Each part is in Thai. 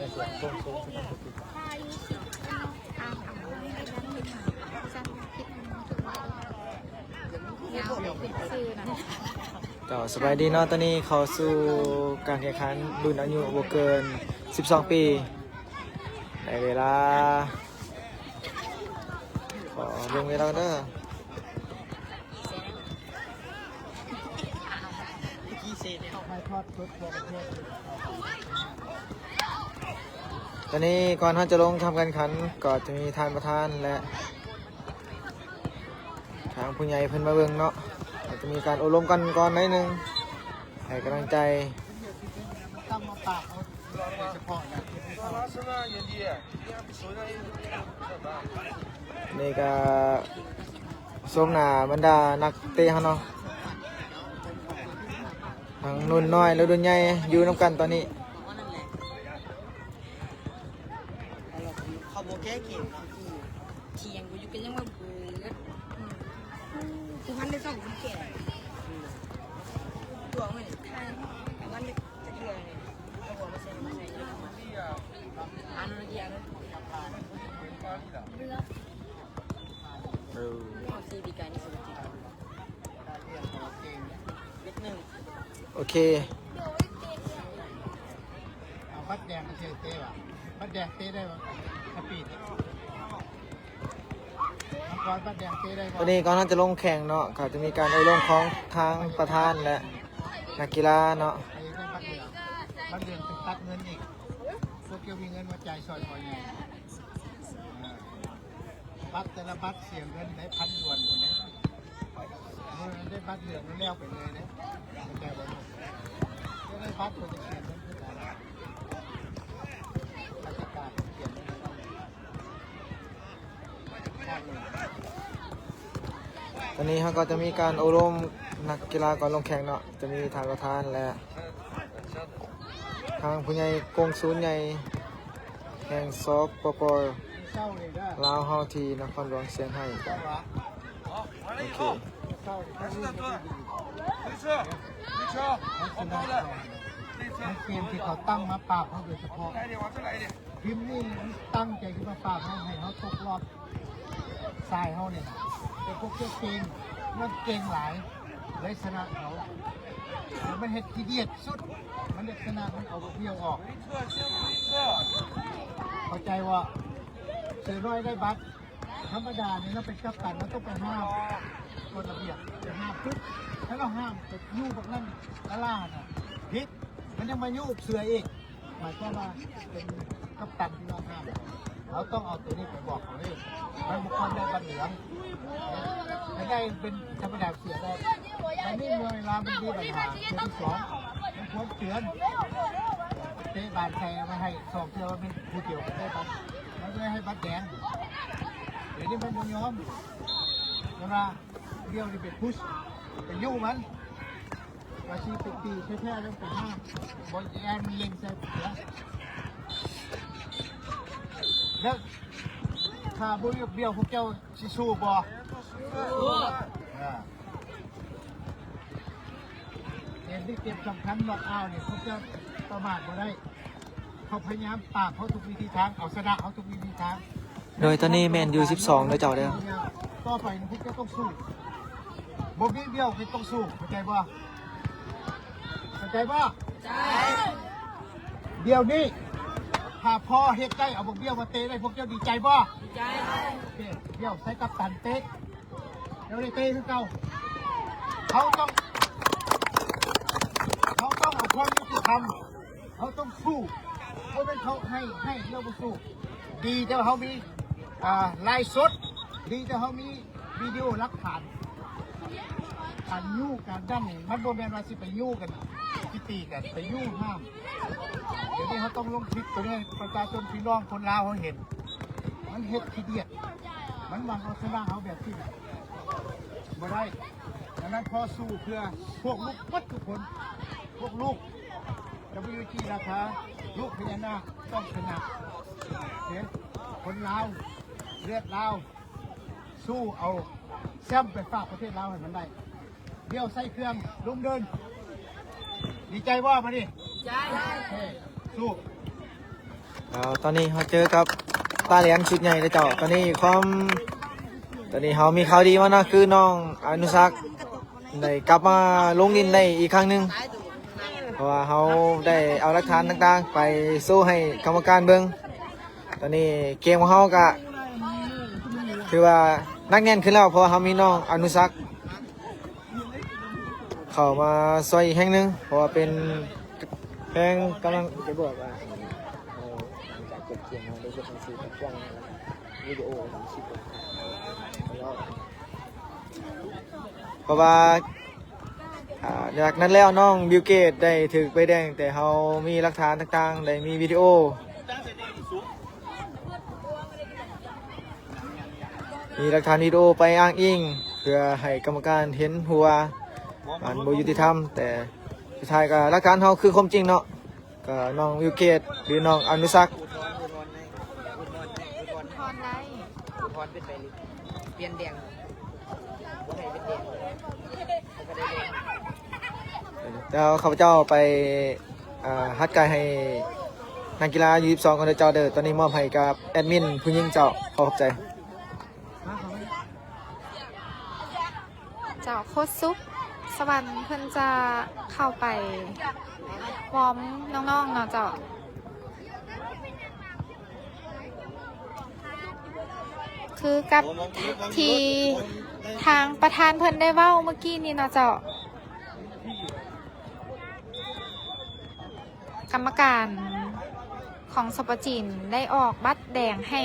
สบายดีเนาะตอนนี้เขาสู่การแข่งขันรุ่นอายุบ่เกิน12 ปีในเวลาขอลงเวลาเด้อตอนนี้ก่อนท่านจะลงทำการขันก็จะมีทานประธานและทางผู้ใหญ่เพิ่นมาเบิ่งเนาะจะมีการอบรมกันก่อนหน่อยนึงให้กำลังใจนี่ก็ชมหน้าบรรดานักเตะเขาเนาะทั้งนุ่นน้อยและรุ่นใหญ่อยู่น้ำกันตอนนี้เขาโบแก้เก่งเนาะเทียงกูอยู่กันยังว่าบูดคือมันได้สองคนแก่ตัวมันมันจะเกลือเนี่ยเอาหัวมาใส่อันนี้อะไรซีบีการนี่สุดจริงเล็กหนึ่งโอเคเอาบัดแดงมาเทเต้ว่ะบัดแดงเต้ได้ป่ะกระปีดก่อนบัดแดงเต้ได้ป่ะตอนนี้ก่อนท่านจะลงแข่งเนาะก็จะมีการอบรมของทางประธานและนักกีฬาเนาะไอ้ได้บัดเดือนเป็นตัดเงินอีกพวกเกี่ยวมีเงินมาจ่ายซอยไงบัตรแต่ละบัตรเสียเงินได้1,000 หยวนคนนี้มันได้บัตรเหลืองมันแล้วไปเลยนะแต่วันนี้ได้บัตรคนจะเสียเงินขึ้นมาราชการเปลี่ยนตอนนี้เขาก็จะมีการอบรมนักกีฬาก่อนลงแข่งเนาะจะมีทางประธานและทางผู้ใหญ่กงศูนย์ใหญ่แห่งซอฟปปลาวเฮาทีนครหลวงเชียงไฮ้โอเคเกมที่เขาตั้งมาปราบเขาโดยเฉพาะพิมพ์นี่ตั้งใจที่มาปราบเขาให้เขาตกรอบทรายเขาเนี่ยแต่พวกเจ้าเก่งมันเก่งหลายเลยชนะเขามันเห็ดขี้เดียดสุดมันเด็ดชนะมันเอาเบี้ยวออกเข้าใจว่าเสือน้อยได้บัตรธรรมดาเนี่ยเราเป็นกัปตันเราต้องไปห้ามกฎระเบียบจะห้ามปุ๊บถ้าเราห้ามจะยู่พวกนั้นกล้าน่ะพิษมันยังมายู่เสืออีกหมายความว่าเป็นกัปตันที่เราห้ามเราต้องเอาตัวนี้ไปบอกเขาเลยมันบุคคลได้บัตรเหลืองไม่ได้เป็นธรรมดาเสือได้แต่นี่เวลามันมีปัญหาเสือที่สองมันควรเตือนเตะบานใครมาให้สองเสือว่าเป็นผู้เกี่ยวกับได้บัตรเราจะให้บัตรแดงเดี๋ยวนี้มันไม่ยอมเวลาเดียวนี่เป็นพุชเป็นยู่มันอาชีพเป็นปีแท้ๆต้องเป็นห้ามบอลแอนมีเล็งใส่เสือแล้วถ้าบุญเบี้ยวพวกเจ้าชิชูบ่เอ็นที่เก็บสำคัญน็อกเอาเนี่ยพวกเจ้าประมาทบ่ได้เขาพยายามปราบเขาทุกวิธีทางเอาชนะเขาทุกวิธีทางโดยตอนนี้แมนยู12โดยเจ้าเด้อต่อไปพวกเจ้าต้องสู้บ่มีเบี้ยวคือต้องสู้เข้าใจบ่เข้าใจบ่ใช่เดี๋ยวนี้ถ้าพ่อเฮ็ดได้เอาเบี้ยวมาเตะได้พวกเจ้าดีใจบ่ดีใจเบี้ยวใส่กัปตันเตะแล้วได้เตะคือเก่าเขาต้องเอาความยุติธรรมเขาต้องสู้เพราะฉะนั้นเขาให้เราไปสู้ดีแต่เขามีไลฟ์สดดีแต่เขามีวิดีโอหลักฐานการยู่การดันเนี่ยมันโดนแบนมาสิไปยู่กันพิตีกันไปยู่ห้ามเดี๋ยวนี้เขาต้องลงคลิปตัวนี้ประชาชนพี่น้องคนลาวเขาเห็นมันเฮ็ดขี้เดียดมันวางเอาชนะเขาแบบที่บ่ได้ดังนั้นพอสู้เพื่อพวกลูกวัดทุกคนพวกลูกWG ราคาลูกพญานาคต้องชนะเห็นคนลาวเลือดลาวสู้เอาแชมป์ไปฝากประเทศลาวให้มันได้เดี่ยวใส่เครื่องลุงเดินดีใจว่ามาดิใจสู้ ตอนนี้เราเจอกับตาเหรียญชุดใหญ่เลยเจ้าตอนนี้เขามีข่าวดีมานะคือน้องอนุสักดิ์ได้กลับมาลงดินได้อีกครั้งหนึ่งเพราะว่าเขาได้เอาหลักฐานต่างๆไปสู้ให้กรรมการเบิ่งตอนนี้เกมของเขาก็คือว่านักแน่นขึ้นแล้วเพราะว่าเขามีน้องอนุสักดิ์เข้ามาซอยอีกแห่งหนึ่งเพราะว่าเป็นแห่งกำลังจะบอกว่าจากเก็บเกียงมาได้เก็บสีกว้างวิดีโอของชิปเพราะว่าจากนั้นแล้วน้องบิวเกตได้ถือใบแดงแต่เขามีหลักฐานต่างๆได้มีวิดีโอหลักฐานวิดีโอไปอ้างอิงเพื่อให้กรรมการเห็นหัวมันบ่ยุติธรรมแต่สุดท้ายก็หลักฐานเขาคือความจริงเนาะก็น้องบิวเกตหรือน้องอนุสักดิ์ พรเป็นไปเปลี่ยนแดงบ่ให้เป็นแดงก็ได้ แล้วข้าพเจ้าไปฮัดกายให้นักกีฬายู22คนเจ้าเด้อตอนนี้มอบให้กับแอดมินผู้หญิงเจ้าขอบใจ เจ้าโคตรซุปสวรรค์เพิ่นจะเข้าไปวอร์มน้องๆเนาะเจ้าคือกับที่ทางประธานเพิ่นได้เว้าเมื่อกี้นี้เนาะเจ้ากรรมการของสปจีนได้ออกบัตรแดงให้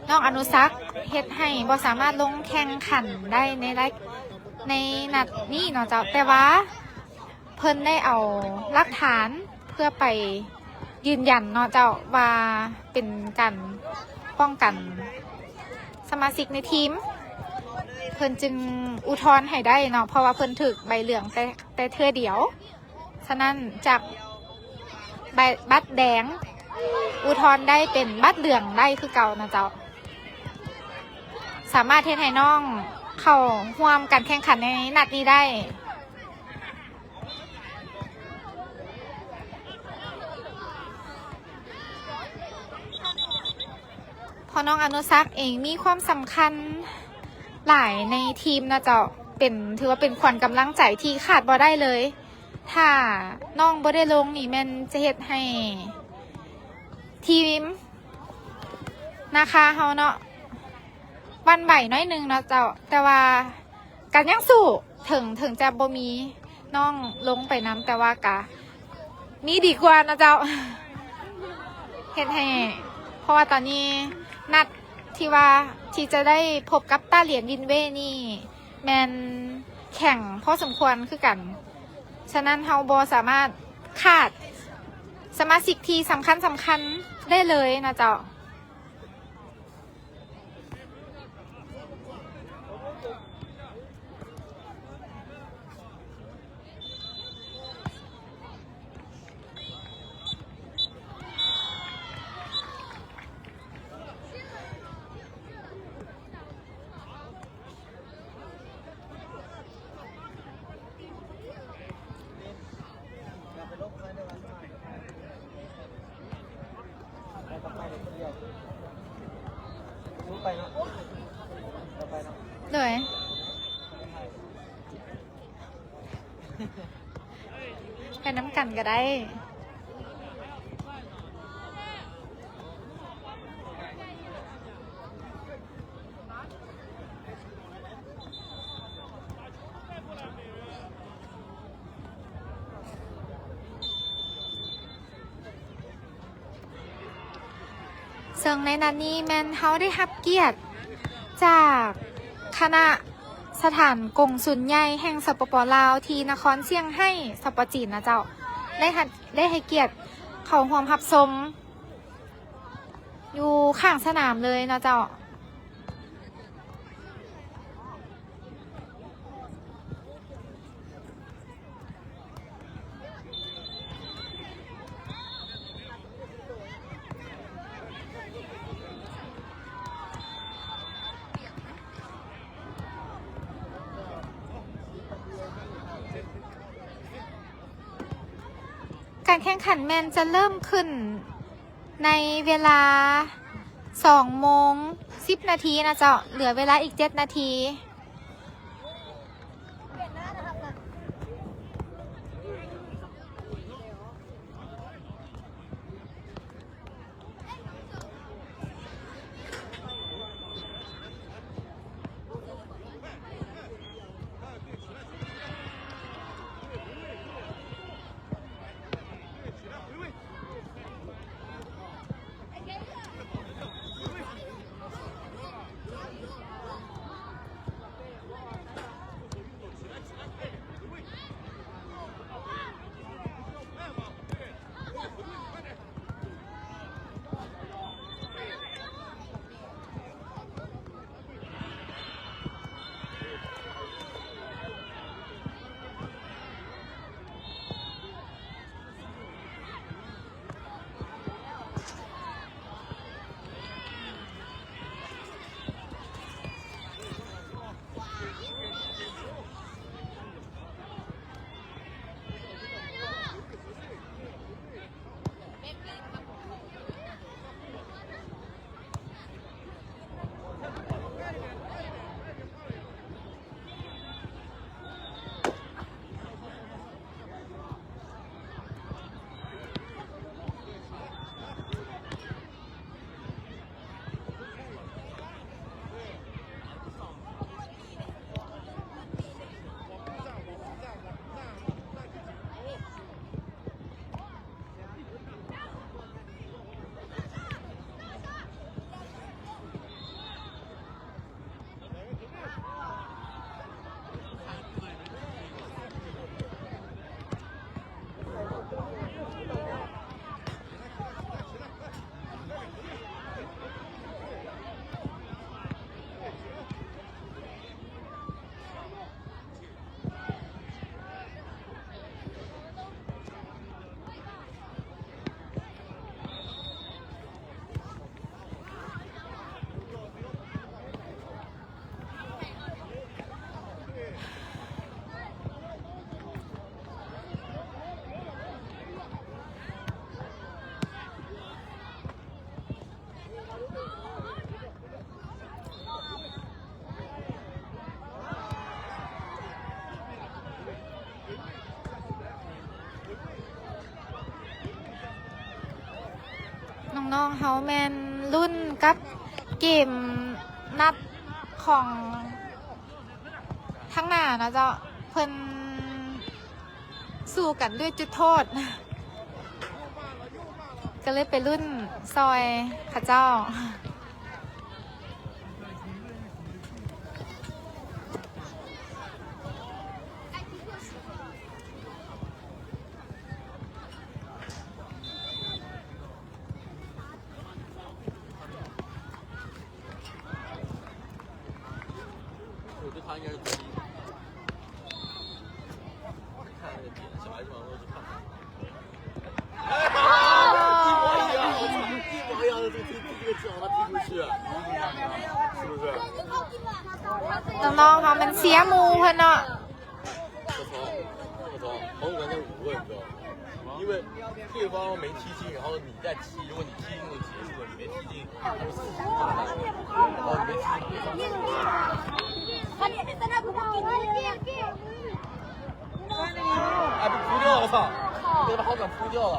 น้องอนุสักดิ์เฮ็ดให้บ่สามารถลงแข่งขันได้ในนัดนี้เนาะเจ้าแต่ว่าเพิ่นได้เอาหลักฐานเพื่อไปยืนยันเนาะเจ้าว่าเป็นการป้องกันสมาชิกในทีมเพิ่นจึงอุทธรณ์ให้ได้เนาะเพราะว่าเพิ่นถูกใบเหลืองแต่เทื่อเดียวฉะนั้นจากบัตรแดงอุทธรณ์ได้เป็นบัตรเหลืองได้คือเก่านะเจ้าสามารถเทให้น้องเข้าร่วมการแข่งขันในนัดนี้ได้พอน้องอนุสักดิ์เองมีความสำคัญหลายในทีมนะเจ้าถือว่าเป็นขวัญกำลังใจที่ขาดบ่ได้เลยถ้าน้องบ่ได้ลงนี่แม่นจะเฮ็ดให้ทีมนะคะเฮาเนาะวันใบน้อยหนึ่งเนาะเจ้าแต่ว่าการยังสู้ถึงจะบ่มีน้องลงไปน้ำแต่ว่ากะมีดีกว่านะเจ้าเฮ็ดให้เพราะว่าตอนนี้นัดที่จะได้พบกับต้าเหรียญวินเว่นี่แมนแข่งพอสมควรคือกันฉะนั้นเฮาบ่สามารถขาดสมาชิกที่สำคัญได้เลยนะเจ้าเลยไปน้ำกันก็ได้ซึ่งในนั้นนี้แมนเฮาได้รับเกียรติจากคณะสถานกงสุลใหญ่แห่งสปป.ลาวที่นครเซี่ยงไฮ้สปจีนนะเจ้าได้ให้เกียรติเขาร่วมรับชมอยู่ข้างสนามเลยนะเจ้าการแข่งขันแมนจะเริ่มขึ้น ในเวลา2:10 นาทีนะเจ้าเหลือเวลาอีก7 นาที น้องๆเฮาแมนรุ่นกับเกมนัดของทั้งหน้านะเจ้าเพิ่นสู้กันด้วยจุดโทษ ก็เลยไปรุ่นซอยข้าเจ้า他应该是第一。看那个点，小孩子往那去看。一模一样的这个脚，他踢出去，是不是？น้องๆเขามันเสียมูเพิ่นเนาะ我操，好感那5个，你知道吗？因为对方没踢进，然后你再踢，如果你踢进就结束了，你没踢进，他们4球然后你没踢进，对方哎，不扑掉，我操！被他好想扑掉了，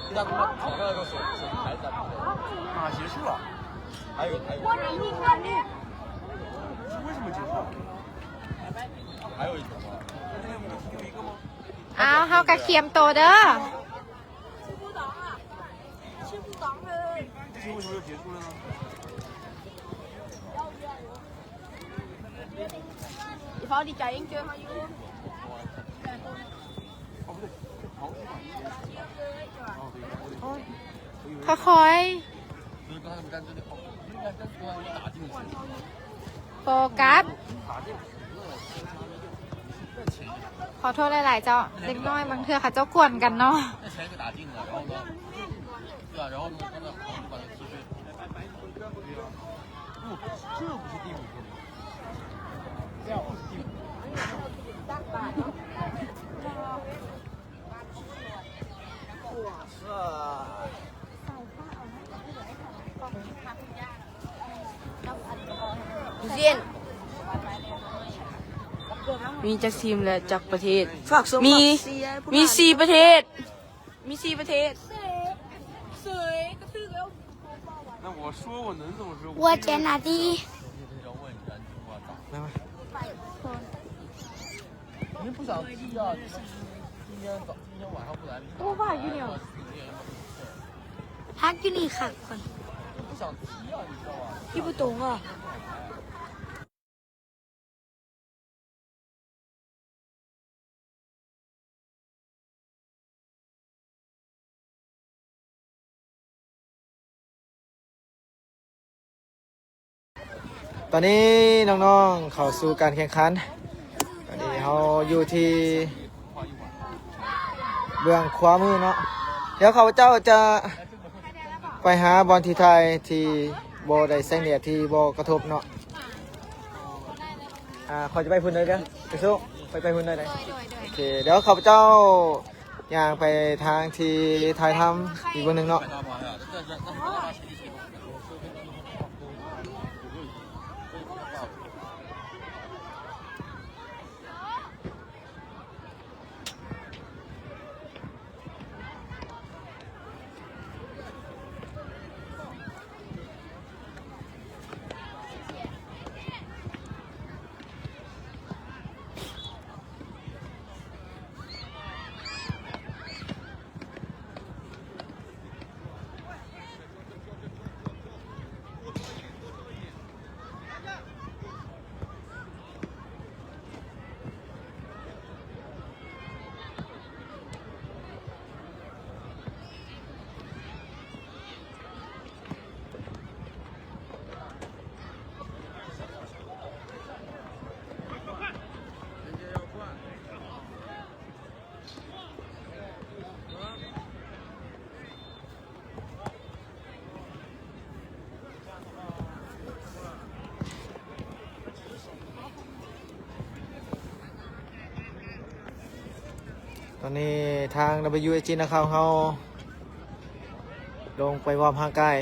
你咋他妈场上用手还是咋扑的？啊，结束了。还有。为什么结束？还有一球吗？อ้าวเฮากะเคียมโตเด้อ这球为什么就结束了呢？你放你家应该还有。ค่อย你刚才没干这里，应该跟昨晚打进去。ๆโฟกัสขอโทษหลายๆเจ้าเล็กน้อยบางเทื่อค่ะเจ้ากวนกันเนาะ那前一个打进了，然后呢？对啊，然后呢？刚才好像就把他踢飞。不，这不是第5个吗？这不是第5个。是啊。เรียนมีจากทีมและจากประเทศมี4ประเทศ那我说我能怎么说？我在哪里？要问人家话咋？来吧。你不想踢啊？今天晚上不来比赛？我爸有点พักอยู่นี่ค่ะก่อน 不想踢啊，你知道吧？听不懂啊。 ตอนนี้น้องๆเข้าสู่การแข่งขันตอนนี้เราอยู่ที่เบื้องขวามือเนาะเดี๋ยวข้าพเจ้าจะไปหาบอลที่ไทยที่บอได้แสงแดดที่บอกระทบเนาะขอจะไปพุ่นเลยเด้อไปสู้ไปพุ่นเลยได้โอเคเดี๋ยวข้าพเจ้าย่างไปทางที่ถ่ายทำอีกเบื้องหนึ่งเนาะ ตอนนี้ทาง WSG นะครับเขาลงไปวอร์มร่างกาย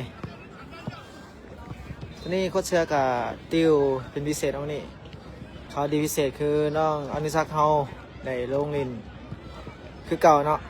ตอนนี้โค้ชเชือกับติวเป็นพิเศษตรงนี้เขาดีพิเศษคือน้องอนุสักเขาในโรงเรียนคือเก่าเนาะ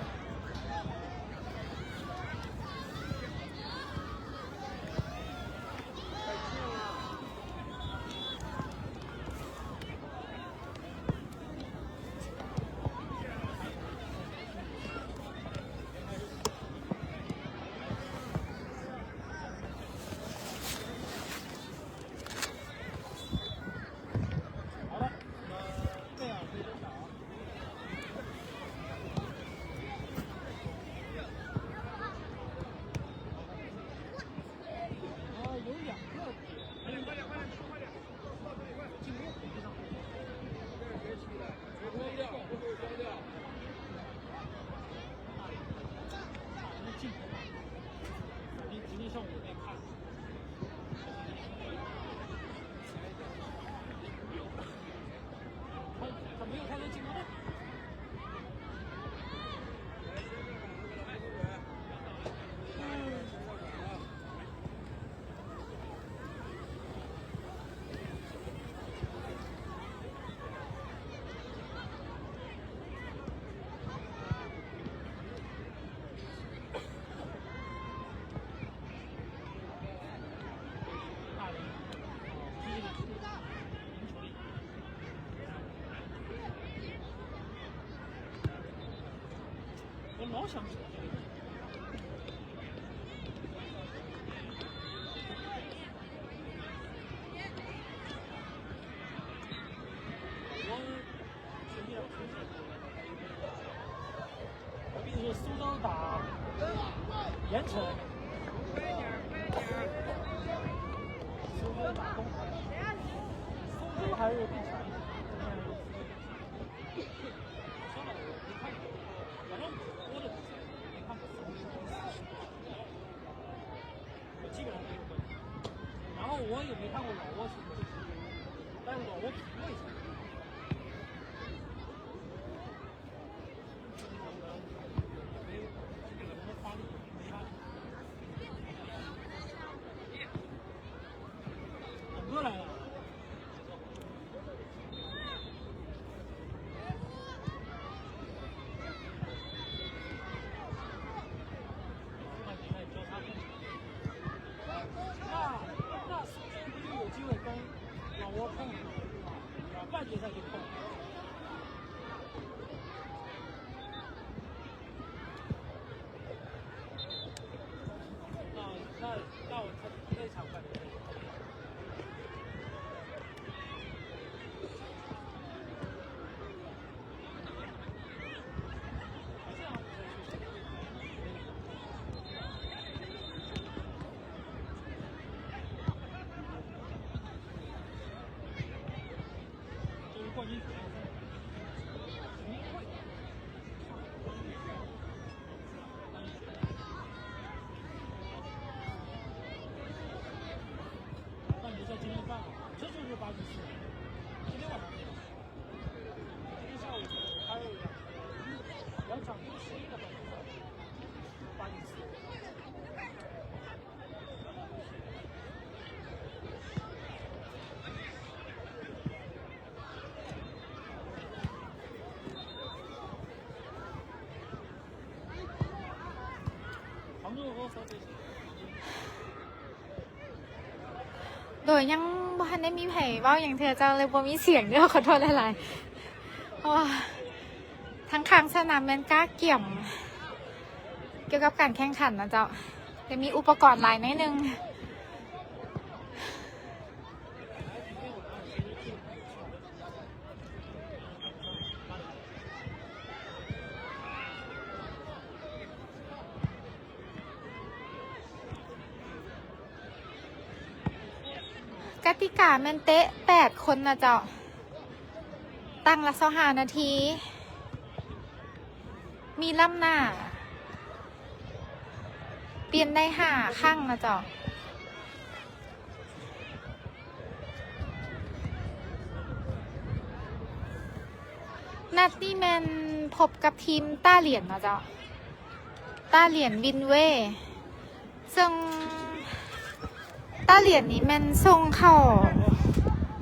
苏州打盐城，苏州打东海，苏州还是更强一点。说了，我没看过，反正我的比赛没看过苏州，我基本上没有关注。然后我也没看过老挝球，但是老挝评过一下。再去碰。那我那场感觉。冠军决赛，肯定会。半决赛今天办了，这就是84。今天晚上没有，今天下午还有两场11的半决赛，84。โดยยังบ่ทันได้มีไผเว้าอย่างเธอเจ้าเลยบ่มีเสียงเด้อขอโทษหลายๆเพราะว่าทั้งข้างสนามแม่นก้าเกี่ยมเกี่ยวกับการแข่งขันนะเจ้าจะมีอุปกรณ์หลายนิดนึงกติกาแม่นเตะ8 คนนะเจ้าตั้งละ25 นาที มีลำหน้า เปลี่ยนได้5 ครั้งนะเจ้านัดนี้แมนพบกับทีมต้าเหรียญนะเจ้าต้าเหรียญวินเว่ซึ่งต้าเหรียญนี้แมนส่งเข้า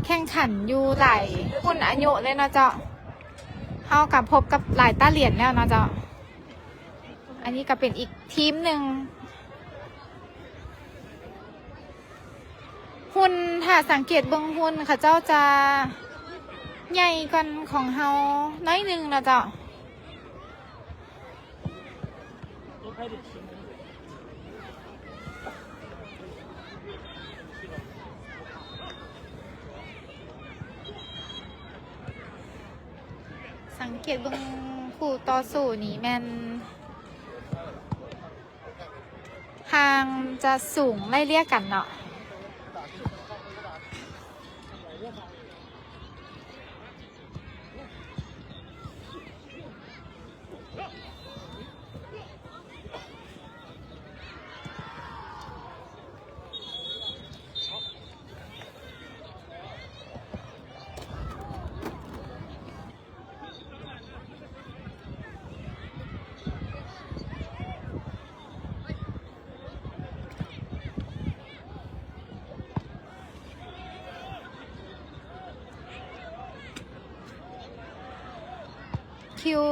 แข่งขันอยู่หลายรุ่นอายุเลยนะเจ้าเฮากับพบกับหลายต้าเหรียญแล้วนะเจ้าอันนี้ก็เป็นอีกทีมหนึ่งหุ่นถ้าสังเกตเบิ่งหุ่นค่ะเจ้าจะใหญ่กว่าของเฮาน้อยหนึงนะเจ้าสังเกตเบิ่งคู่ต่อสู้นี่แม่นทางจะสูงไล่เลี่ยกันเนาะคิว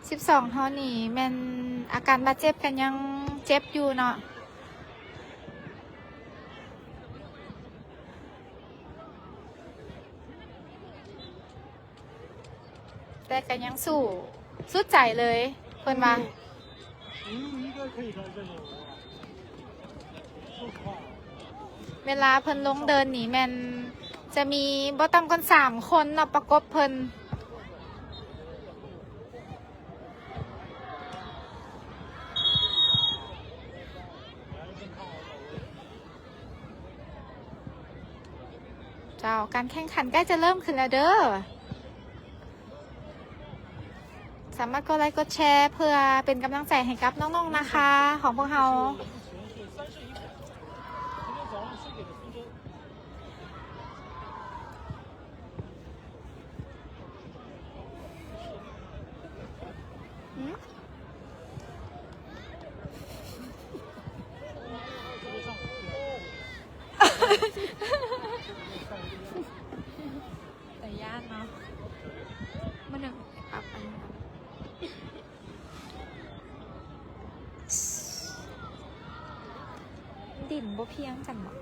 12เท่านี้แม่นอาการบาดเจ็บกันยังเจ็บอยู่เนาะแต่กันยังสู้สุดใจเลยเพิ่นว่าเวลาเพิ่นลงเดินหนีแม่นจะมีบ่ต่ำกว่า3 คนเนาะประกบเพิ่นเจ้าการแข่งขันใกล้จะเริ่มขึ้นแล้วเด้อสามารถกดไลค์กดแชร์เพื่อเป็นกำลังใจให้กับน้องๆนะคะของพวกเราแต่ยากเนาะมันหนึ่งปรับอันนี้ดินบ่เพียงกันเนาะ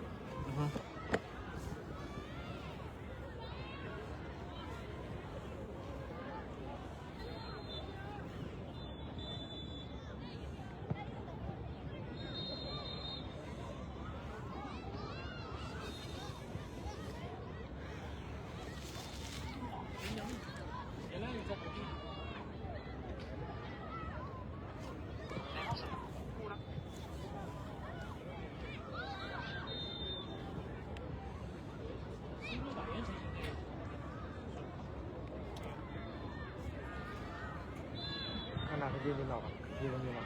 ยืนนอกยืนนอก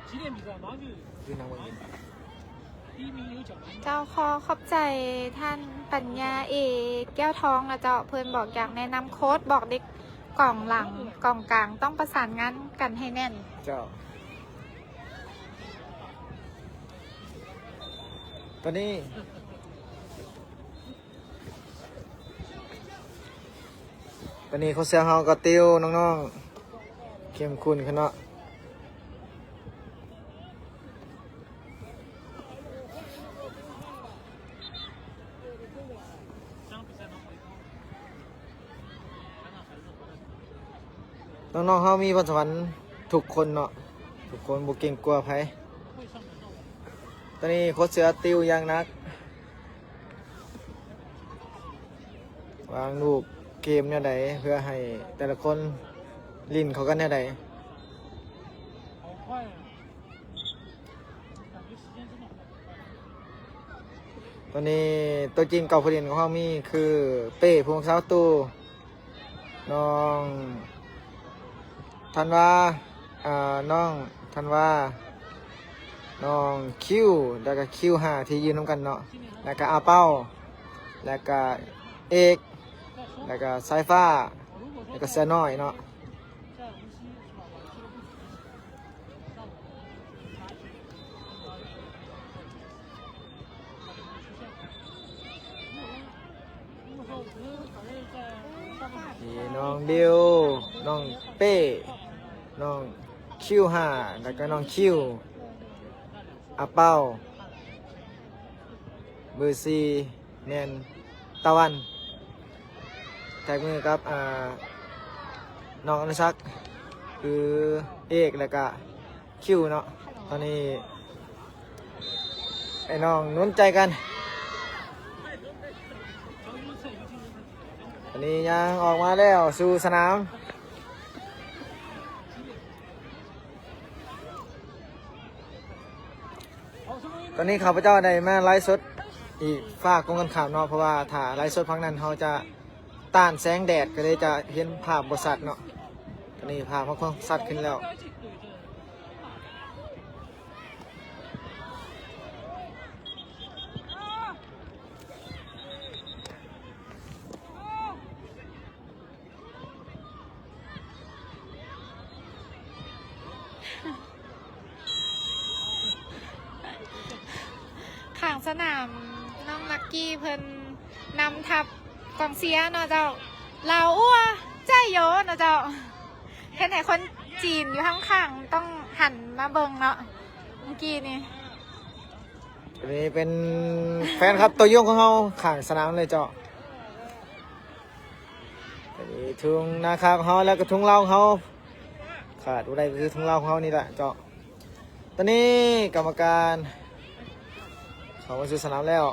几点比赛马上就 ยืนนั่งบนยืน 第一名有奖金。 เจ้าขอบใจท่านปัญญาเอกแก้วทองนะเจ้าเพิ่นบอกอยากแนะนำโค้ดบอกเด็กกล่องหลังกล่องกลางต้องประสานงานกันให้แน่น เจ้าตอนนี้เขาเสียเฮาก็ติวน้องๆเข้มข้นขึ้นเนาะน้องๆเขามีพรสวรรค์ทุกคนเนาะทุกคนบ่เก่งกว่าไผตอนนี้โค้ชเสือติวอย่างหนักวางลูกเกมเนี่ยใดเพื่อให้แต่ละคนลิ้นเขากันเนี่ยใด 好快呀、感觉时间真的好快。 ตอนนี้ตัวจริงเก่าผู้เล่นของเขามีคือเป้พงษ์เสาตูน้องธันวาน้องธันวาน้องคิวแล้วก็คิว5ที่ยืนน้ำกันเนาะแล้วก็อาเป้าแล้วก็เอกแล้วก็สายฟ้าแล้วก็เสือน้อยเนาะ 在无锡是吧？把俱乐部主任让我查询如果说我们反正在上半场 นี่น้องดิวน้องเป้น้องคิว5แล้วก็น้องคิวอาเป้าเบอร์4แนนตะวันแท็กมือครับน้องอนุชักคือเอกแล้วก็คิวเนาะตอนนี้ไอ้น้องนุ่นใจกันอันนี้ยังออกมาแล้วสู่สนามตอนนี้ข้าพเจ้าได้มาไลฟ์สดอีกฝากกองกันข่าวเนาะเพราะว่าถ้าไลฟ์สดพักนั้นเขาจะต้านแสงแดดก็เลยจะเห็นภาพบริษัทเนาะตอนนี้ภาพเขาค่อนสัตว์ขึ้นแล้วข้างสนามน้องลักกี้เพิ่นนำทับกองเชียร์เนาะเจ้าเราอ้วใจโยเนาะเจ้าเห็นไหนคนจีนอยู่ข้างๆต้องหันมาเบิ่งเนาะเมื่อกี้นี่ อันนี้เป็นแฟนครับตัวยงของเขาข้างสนามเลยเจ้าอันนี้ทุ่งนาคาของเขาแล้วก็ทุ่งเหล้าของเขาขาดอะไรก็คือทุ่งเหล้าของเขานี่แหละเจ้าตอนนี้กรรมการเขามาสู่สนามแล้ว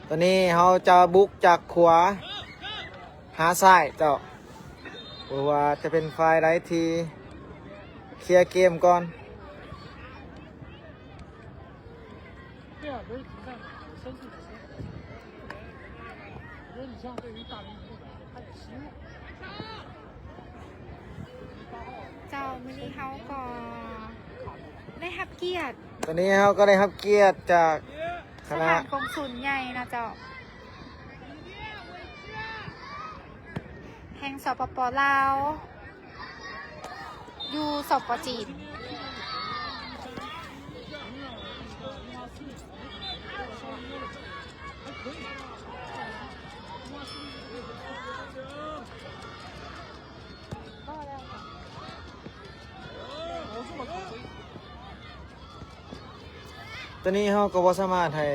ตอนนี้เขาจะบุกจากขวาหาซ้ายเจ้าเพราะว่าจะเป็นฝ่ายไรทีเคลียร์เกมก่อน 对啊，不是停赛嘛，申诉只是。我觉得你像对于大连以后来说，他的期望。 เจ้ามินิเฮาก็ได้รับเกียรติ ตอนนี้เขาก็ได้รับเกียรติจากค ส ณะ ถานกงสุลใหญ่นะเจ้าแห่งสปปลาวอยู่สปปจีน ตอนนี้เขาก็บ่สามารถให้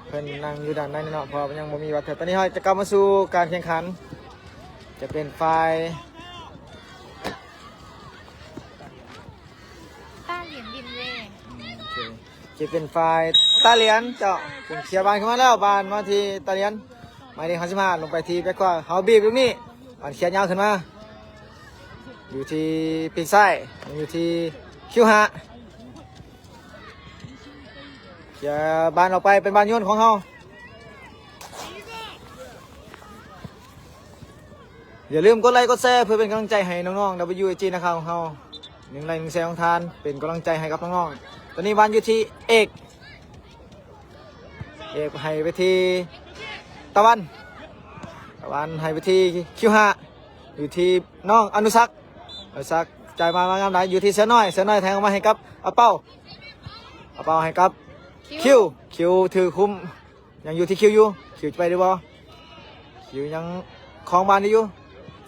เพิ่นนั่งอยู่ด้านในเนาะเพราะยังบ่มีวัตถุตอนนี้เขาจะกลับมาสู่การแข่งขัน จะเป็นฝ่าย ต้าเหรียญดินเว่ โอเคจะเป็นฝ่ายตาเหรียญเจ้าเป็นเคลียร์บานขึ้นมาแล้วบานมาที่ตาเหรียญหมายเลข55ลงไปที่แบ็คขวาเขาบีบตรงนี้บานเคลียร์ยาวขึ้นมาอยู่ที่ปีกซ้ายอยู่ที่คิว5เคลียร์บานออกไปเป็นบานโยนของเขา อย่าลืมกดไลค์กดแชร์เพื่อเป็นกำลังใจให้น้องๆ WAG นะครับของเรา1 ไลค์ 1 แชร์ของทานเป็นกำลังใจให้กับน้องๆตอนนี้วันอยู่ที่เอกให้ไปที่ตะวันให้ไปที่คิว5อยู่ที่น้องอนุสักจ่ายมางามไหนอยู่ที่เสือน้อยแทงออกมาให้กับอาเป้าให้กับคิวถือคุมยังอยู่ที่คิวจะไปได้บ่คิวยังคลองบานได้อยู่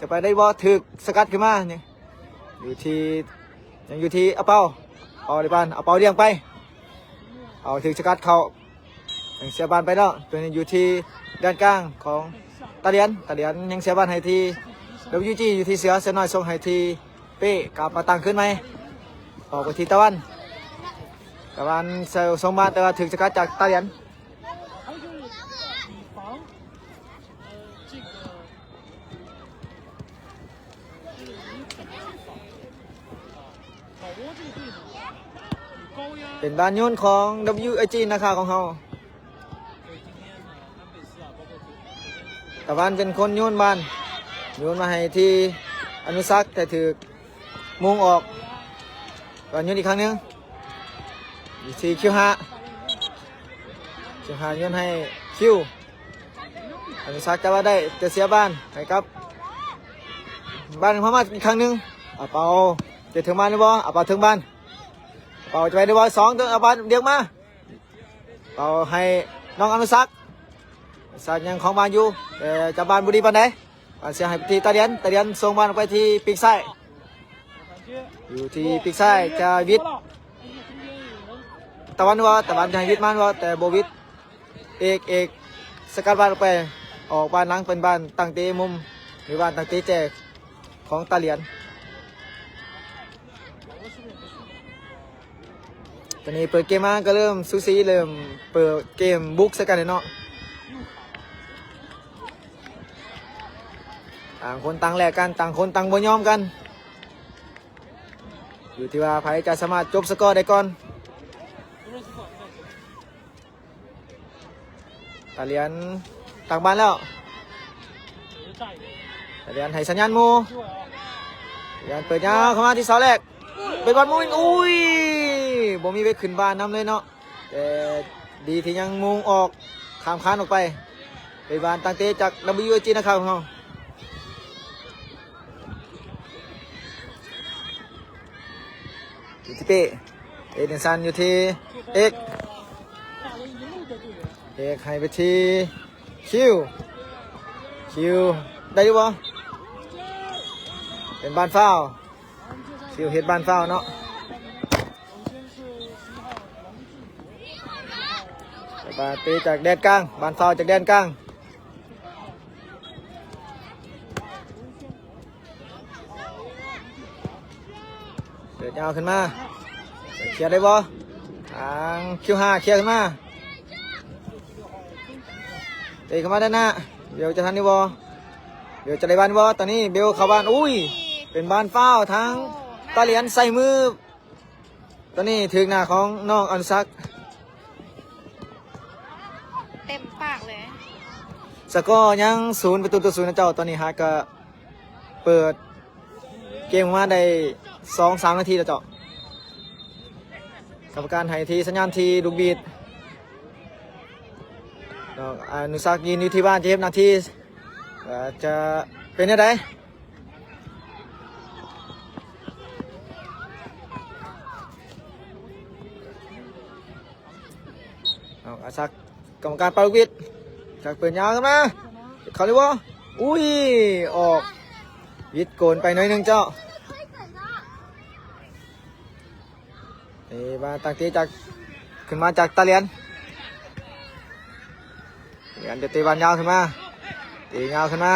จะไปได้บ่ถือสกัดขึ้นมาเนี่ยยังอยู่ที่อาเป้าในบ้านอาเป้าเลี้ยงไปถือสกัดเขายังเสียบานไปแล้วตัวนี้อยู่ที่ด้านกลางของตาเดียนยังเสียบานให้ที่WG อยู่ที่เสือน้อยส่งให้ที่เป้กลับมาตั้งขึ้นไหมออกไปที่ตะวันเซลส่งมาแต่ว่าถึงสกัดจากตาเดียน还有就是以防这个你怎么去防老挝这个队呢，以高压。 เป็นบ้านโยนของ WG นะครับของเขาตะวันเป็นคนโยนบ้านโยนมาให้ที่อนุสักแต่ถือมุงออกก่อนโยนอีกครั้งหนึงอยู่ที่คิว5โยนให้คิวอนุสักจะว่าได้จะเสียบ้านให้กับบ้านพม่าอีกครั้งหนึงอาเปาจะถึงบ้านหรือบ่อาเปาถึงบ้านอาเปาจะไปได้บ่2ตัวอาเปาเดียวมาเปาให้น้องอนุสักยังของบ้านอยู่แต่จะบ้านบุรีปานใดเสียให้ที่ตาเดียนส่งบ้านไปที่ปีกซ้ายอยู่ที่ปีกซ้ายจะวิทย์ตะวันจะให้วิทย์มันว่าแต่โบวิทย์เอกสกัดบ้านออกไปออกบ้านหลังเป็นบ้านตั้งเตะมุมหรือบ้านตั้งเตะแจกของตาเลียนตอนนี้เปิดเกมมาก็เริ่มซูซีเริ่มเปิดเกมบุกสักกันเลยเนาะต่างคนต่างแลกกันต่างคนต่างบ่ยอมกันอยู่ที่ว่าใครจะสามารถจบสกอร์ได้ก่อนตาเลียนต่างบ้านแล้วตาเลียนให้สัญญาณมูตาเลียนเปิดยาวเข้ามาที่เสาแรกเป็นบอลมูอุ้ยบ่มีไปขึ้นบ้านน้ำเลยเนาะแต่ดีที่ยังมุงออกข้ามคานออกไปเป็นบ้านตั้งเตะจาก WG นะครับของเราอยู่ที่เป้เดนซันอยู่ที่เอกให้ไปที่คิวได้หรือเปล่าเป็นบ้านเฝ้าคิวเฮ็ดบ้านเฝ้าเนาะบ้านเตะจากแดนกลางบ้านเฝ้าจากแดนกลางเดินยาวขึ้นมาเคลียร์ได้บ่ทางคิว5เคลียร์ขึ้นมาเตะเข้ามาด้านหน้าเบลจะทันได้บ่เบลจะได้บ้านบ่ตอนนี้เบลเข้าบ้านอุ้ยเป็นบ้านเฝ้าทั้งตาเหรียญใส่มือตอนนี้ถึงหน้าของน้องอนุสักเต็มปากเลยสกอร์ยัง0-0นะเจ้าตอนนี้ฮะก็เปิดเกมมาได้ 2-3 นาทีแล้วเจ้ากรรมการให้ทีสัญญาณทีลูกบีดอนุสักยืนอยู่ที่บ้านเจ็บนาทีจะเป็นยังไงอาสักกรรมการปาลูกบีดจากเปิดยาวขึ้นมาเขาเรียกว่าอุ้ยออกวิดโกนไปหน่อยนึงเจ้ามาตั้งตีจากขึ้นมาจากตาเลียนจะตีบอลยาวขึ้นมาตียาวขึ้นมา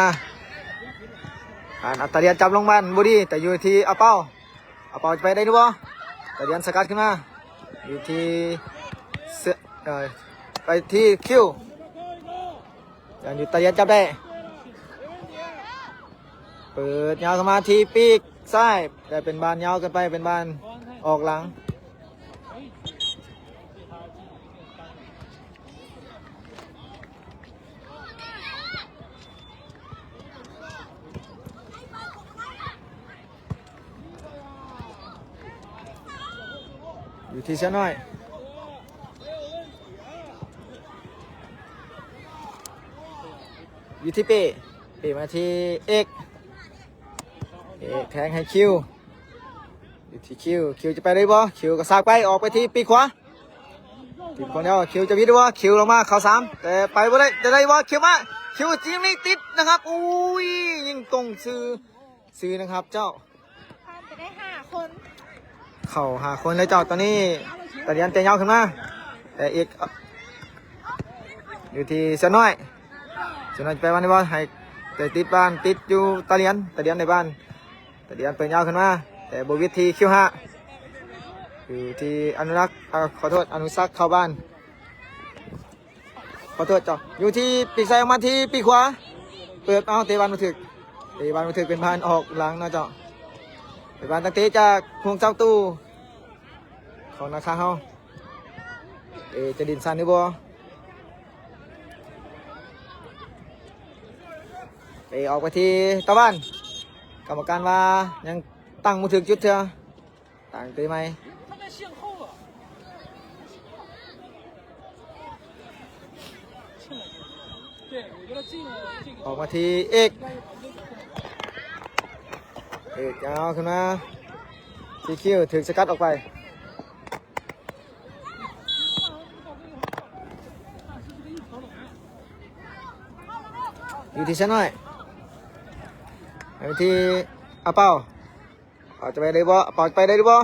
ตาเลียนจับลงบ้านบุรีแต่อยู่ที่อาเป้าจะไปได้หรือเปล่าตาเลียนสกัดขึ้นมาอยู่ที่ไปที่คิวยังอยู่ตาเลียนจับได้เปิดยาวขึ้นมาที่ปีกซ้ายแต่เป็นบานยาวกันไปเป็นบานออกหลัง อยู่ที่เสียน้อยอยู่ที่เป้มาที่เอกแทงให้คิวอยู่ที่คิวจะไปได้บ่คิวก็สากไปออกไปที่ปีกขวาทีมคนเดียวคิวจะวิดว่าคิวลงมาเข้า3แต่ไปบ่ได้จะได้บ่คิวมาคิวจีนี่ติดนะครับอุ้ยยิงตรงซื้อนะครับเจ้า ผ่านไปได้5 คน เข่า5 คนเลยเจ้าตอนนี้ตะเดียนเตะยาวขึ้นมาแต่อีกอยู่ที่เสียน้อยจะไปบ้านในบ้านให้แต่ติดบ้านติดอยู่ตะเดียนในบ้านตะเดียนเปิดยาวขึ้นมาแต่บวิทที่คิว5อยู่ที่อนุรักษ์ขอโทษอนุสักเข้าบ้านขอโทษเจ้าอยู่ที่ปีกซ้ายออกมาที่ปีกขวาเปิดเอาเตะบอลมาถึกเป็นบ้านออกหลังนะเจ้าเป็นบ้านตั้งเตะจากพวงเจ้าตู้ของนาคาเฮาจะดินซันหรือบ่ออกไปที่ตะวันกรรมการว่ายังตั้งมือถือจุดเถอะต่างตีไหม他在线后了。对，我觉得这个ออกมาที่เอกยาวขึ้นมาที่คิวถึงสกัดออกไปอยู่ที่ชั้นหน่อยอยู่ที่อาเป้าจะไปได้บ่ไปได้หรือบ่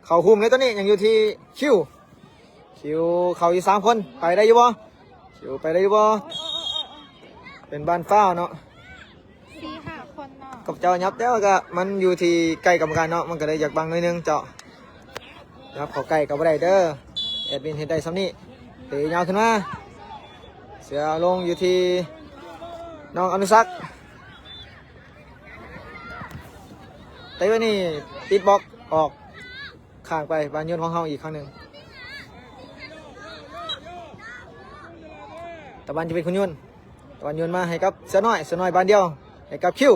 เขาคุมเลยตอนนี้ยังอยู่ที่คิวเขาอยู่3 คนไปได้อยู่บ่คิวไปได้อยู่บ่เป็นบ้านเฝ้าเนาะ 4-5 คนเนาะ กับเจ้ายับแล้วก็มันอยู่ที่ใกล้กรรมการเนาะมันก็ได้อยากบังหน่อยนึงเจ้ายับเขาใกล้กับบ่ได้เด้อแอดมินเห็นได้ซ้ำนี้เตะยาวขึ้นมาเสือลงอยู่ที่น้องอนุสักษ์เตะไว้นี่ติดบล็อกออกข้างไปบานยนต์ของเฮาอีกครั้งหนึ่งตะวันจะเป็นคุณยนต์ตะวันยนต์มาให้กับเสือน้อยบานเดียวให้กับคิว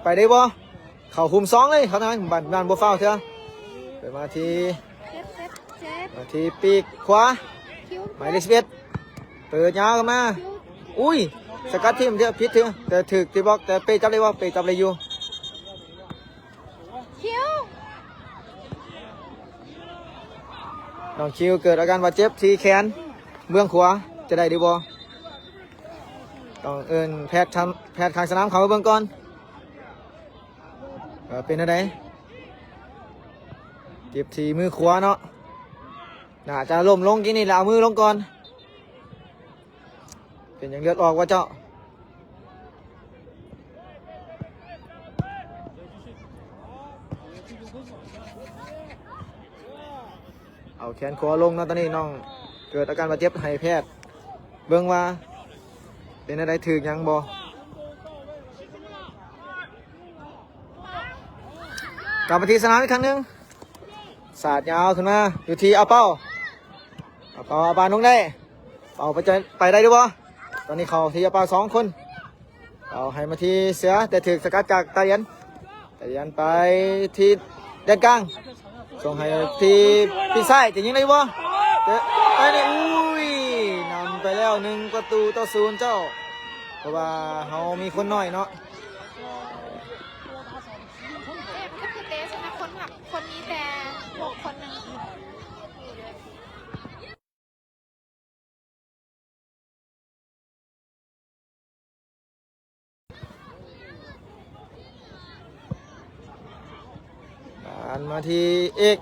ไปได้บ่เข่าคุม2เลยเขาทำให้บานบัวฟ้าวเถอะไปมาที่ เจ็บ มาที่ปีกขวา คิว หมายเลข11เปิดยาวกันมาอุ้ยสกัดทีมเถอะพิษเถอะแต่ถึกที่บล็อกแต่เปจับเลยว่าเปจับเลยอยู่ คิว น้องคิวเกิดอาการบาดเจ็บที่แขนเบื้องขวาจะได้ดีบ่ต้องเอิ้นแพทย์ข้างสนามเขาเบื้องก่อนเป็นอะไรเจ็บที่มือขวาเนาะน่าจะล้มลงกินนี่แหละเอามือลงก่อนเป็นอย่างเลือดออกว่าเจ้าเอาแขนขวาลงนะตอนนี้น้องเกิดอาการบาดเจ็บให้แพทย์เบิ่งว่าเป็นอะไรถึกยังบ่กลับมาที่สนามอีกครั้งหนึ่งสาดยาวขึ้นมาอยู่ที่เอาเป้าบานลงได้เป้าไปได้ด้วยบ่ตอนนี้เขาที่เอาเป้า2 คนเอาให้มาที่เสือแต่ถึกสกัดจากตาเลียนไปที่แดนกลางส่งให้ที่ปีกซ้ายจะยิงได้บ่ไปนี่อุ้ยนำไปแล้ว1-0เจ้าเพราะว่าเขามีคนน้อยเนาะก็คือเตะชนะคนนี้แต่6 คนหนึ่ง มาที่เอก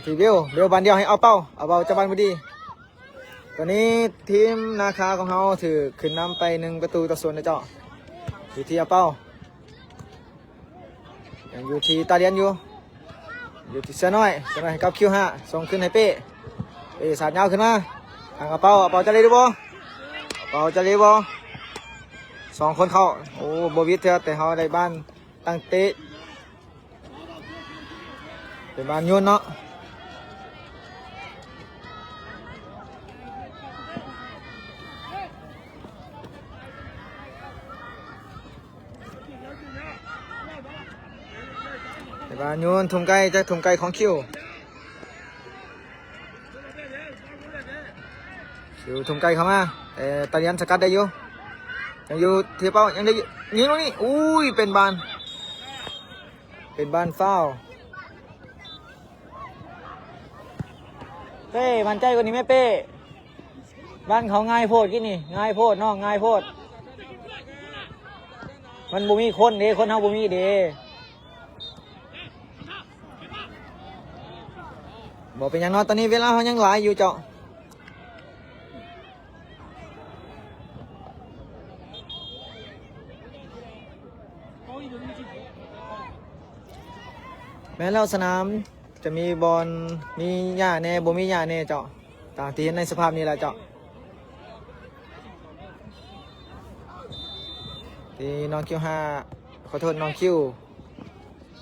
ที่เบลบานเดียวให้เอาเป้าจะบานพอดีตอนนี้ทีมนาคาของเขาถือขึ้นนำไป1-0นะเจ้าอยู่ที่เอาเป้ายังอยู่ที่ตาเลียนอยู่ที่เสือน้อยให้กับคิว5ส่งขึ้นให้เป้สาดยาวขึ้นมาทางเอาเป้าจะเลยดูบ่จะเลยบ่2 คนเข้าโอ้บวิทเถอะแต่เขาได้บ้านตั้งเตะเป็นบ้านยนต์เนาะ เดี๋ยวโยนถุงไก่จากถุงไก่ของคิวถุงไก่เข้ามาแต่ตาเลียนสกัดได้อยู่ยังอยู่เทียบเป้ายังได้ยิงตรงนี้อุ้ยเป็นบานฟาวเป้มันใจกว่านี้ไหมเป้บ้านเขาง่ายโพดกินนี่ง่ายโพดน้องง่ายโพดมันบ่มีคนเด้คนเฮาบ่มีเด้บอกเป็นอย่างน้อยตอนนี้เวลาเขายังหลายอยู่เจ้าแม้แล้วสนามจะมีบอลมีหญ้าแน่บ่มีหญ้าแน่เจ้าตามที่เห็นในสภาพนี้แหละเจ้าที่น้องคิว5ขอโทษน้องคิว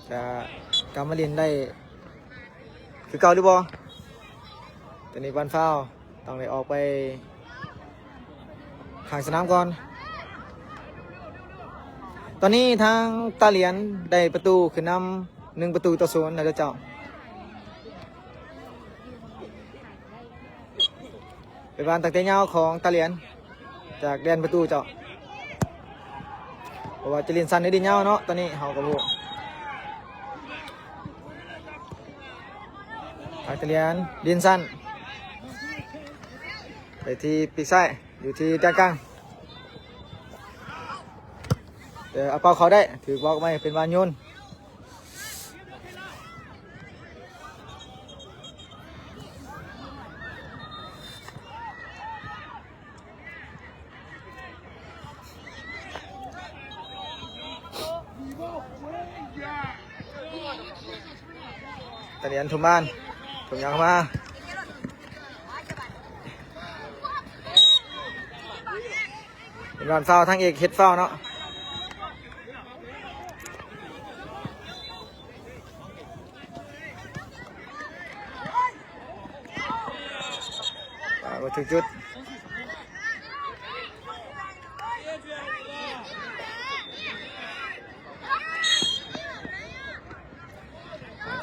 จะกำมาเล่นได้คือเก่าหรือบ่ตอนนี้บอลฟาวต้องได้ออกไปข้างสนามก่อนตอนนี้ทางตาเหรียญได้ประตูขึ้นนำ1-0นะเจ้าเป็นบอลตักเตะยาวของตาเหรียญจากแดนประตูเจ้าเพราะว่าจะเล่นสั้นในดินยาวเนาะตอนนี้เขากระโดดทางตาเหรียญดินสั้นไปที่ปีกซ้ายอยู่ที่ด้านกลางเดี๋ยวเอาเป้าเขาได้ถือบอลไปเป็นบอลโยนตาเหรียญทุ่มบ้านทุ่มยางมาเป็นการฟาวทั้งเอกเฮ็ดฟาวเนาะก็ถึงจุด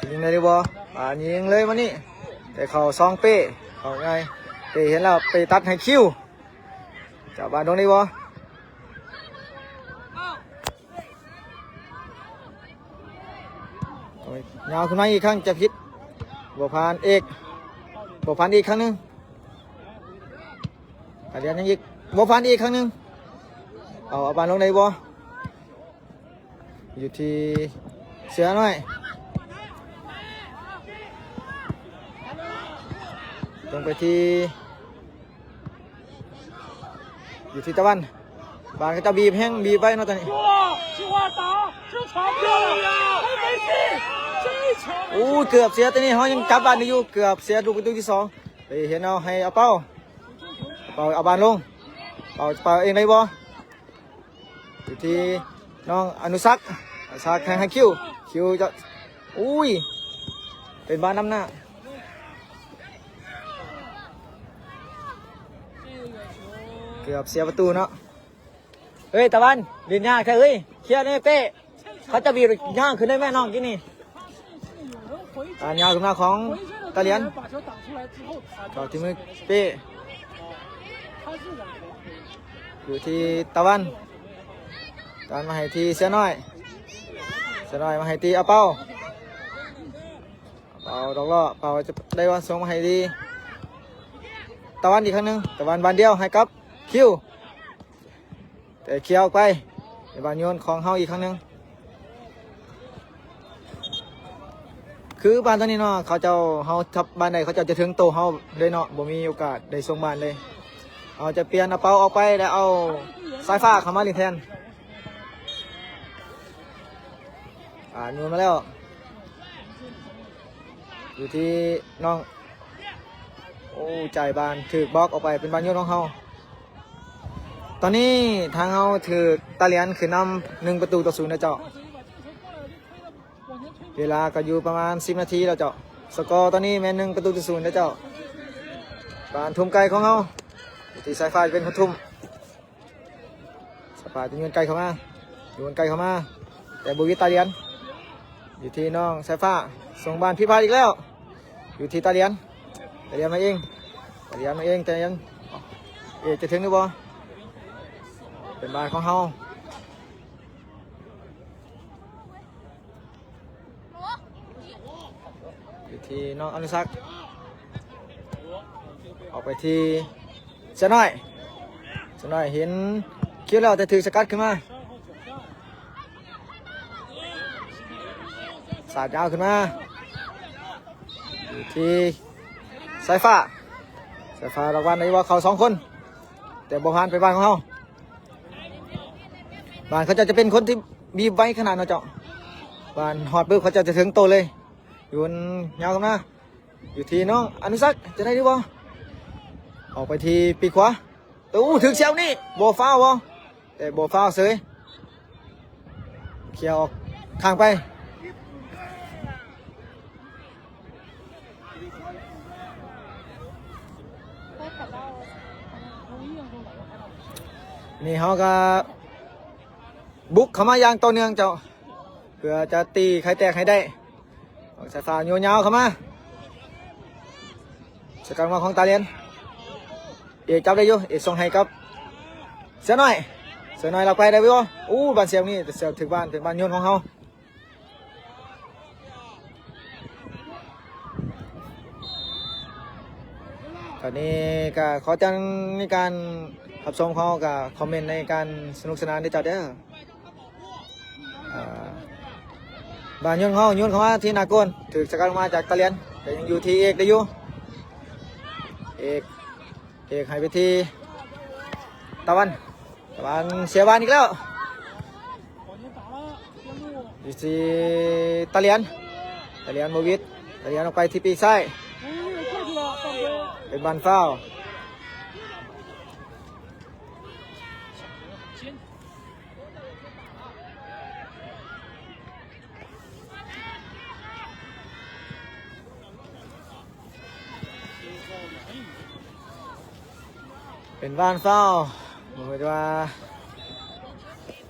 ยิงได้หรือบ่ยิงเลยวันนี้แต่เขาซองเป้เขาไงเป้เห็นแล้วไปตัดให้คิวจับบอลตรงนี้บ่ยาวขึ้นมาอีกครั้งจะพิษบ่ผ่านเอกบ่ผ่านอีกครั้งนึงเดี๋ยวยังอีกบ่ผ่านอีกครั้งนึงเอาบอลลงได้บ่อยู่ที่เสือหน่อยลงไปที่อยู่ที่ตะวันบางก็จะบีบแห้งบีบไว้เนาะตอนนี้โอ้เกือบเสียตอนนี้เขายังจับบอลอยู่เกือบเสียลูกประตูที่2ไปเห็นเอาให้เอาเป้าเอาบอลลงเป้าเองได้บ่อยู่ที่น้องอนุสักแข่งให้คิวจะอุ้ยเป็นบอลนำหน้าเกือบเสียประตูเนาะเฮ้ยตะวันดินยากแค่เฮ้ยเคลียร์นี่เป้เขาจะบีบย่างขึ้นได้แม่น้องกินนี่ยาวขึ้นมาของตะเหรียญต่อที่มือเป้อยู่ที่ตะวันมาให้ทีเสียน้อยมาให้ทีเอาเป้าดอกล้อเป้าจะได้วันส่งมาให้ดีตะวันอีกครั้งนึงตะวันบานเดียวให้กับคิวแต่เคี้ยวไปในบานโยนของเฮาอีกครั้งนึงคือบานตอนนี้เนาะเขาเจ้าเฮาทับบานใดเขาเจ้าจะถึงโตเฮาเลยเนาะบ่มีโอกาสได้ส่งบานเลยเอาจะเปลี่ยนเอาเป้าออกไปแล้วเอาสายฟ้าเข้ามาเล่นแทนโยนมาแล้วอยู่ที่น้องโอ้จ่ายบานถือบล็อกออกไปเป็นบานโยนของเฮาตอนนี้ทางเฮาถือตาเหรียญคือนำ1-0นะเจ้าเวลาก็อยู่ประมาณ10 นาทีแล้วเจ้าสกอร์ตอนนี้แม่น1-0นะเจ้าบานทุ่มไกลของเฮาที่สายฟ้าจะเป็นคนทุ่มสายฟ้าจะโยนไกลเข้ามาแต่บุวิตาเหรียญ อยู่ที่น้องสายฟ้าส่งบานพิพาทอีกแล้วอยู่ที่ตาเลียนมาเองแต่ยังเอกจะถึงหรือเปล่าเป็นบานของเฮาอยู่ที่น้องอนุสักออกไปที่เสียน้อยเห็นคิดแล้วแต่ถือสกัดขึ้นมาสาดยาวขึ้นมาอยู่ที่สายฟ้าระวันในว่าเขา2 คนแต่บ่ผ่านไปบ้านของเขาบ้านเขาจะเป็นคนที่บีบไว้ขนาดเนาะเจ้าบ้านฮอดปุ๊บเขาจะถึงโตเลยอยู่ยาวขึ้นมาอยู่ที่น้องอนุสักจะได้หรือเปล่าออกไปที่ปีกขวาถึงเชียวนี่โบฟ้าวะแต่โบฟ้าวเสยเขี่ยออกข้างไปนี่เขาก็บุกเข้ามาอย่างต่อเนื่องเจ้าเพื่อจะตีใครแตกให้ได้สายฟ้าโยนยาวเข้ามาสกัดมาของตาเลียนเอกจับได้อยู่เอกส่งให้กับเสียหน่อยเราไปได้ไหมวะบ้านเสียงนี่เสียถึงบ้านโยนของเขาตอนนี้ก็ขอจังในการรับชมเขากับคอมเมนต์ในการสนุกสนานได้จัดเด้อบ้านโยนเขามาที่นาโกนถือสกัดมาจากตะเลียนแต่ยังอยู่ที่เอกได้อยู่เอกให้ไปที่ตะวันเสียบ้านอีกแล้วอยู่ที่ตะเลียนโมวิดตะเลียนออกไปที่ปีกซ้ายเป็นบ้านเฝ้าเป็นบ้านเฝ้าบอกว่า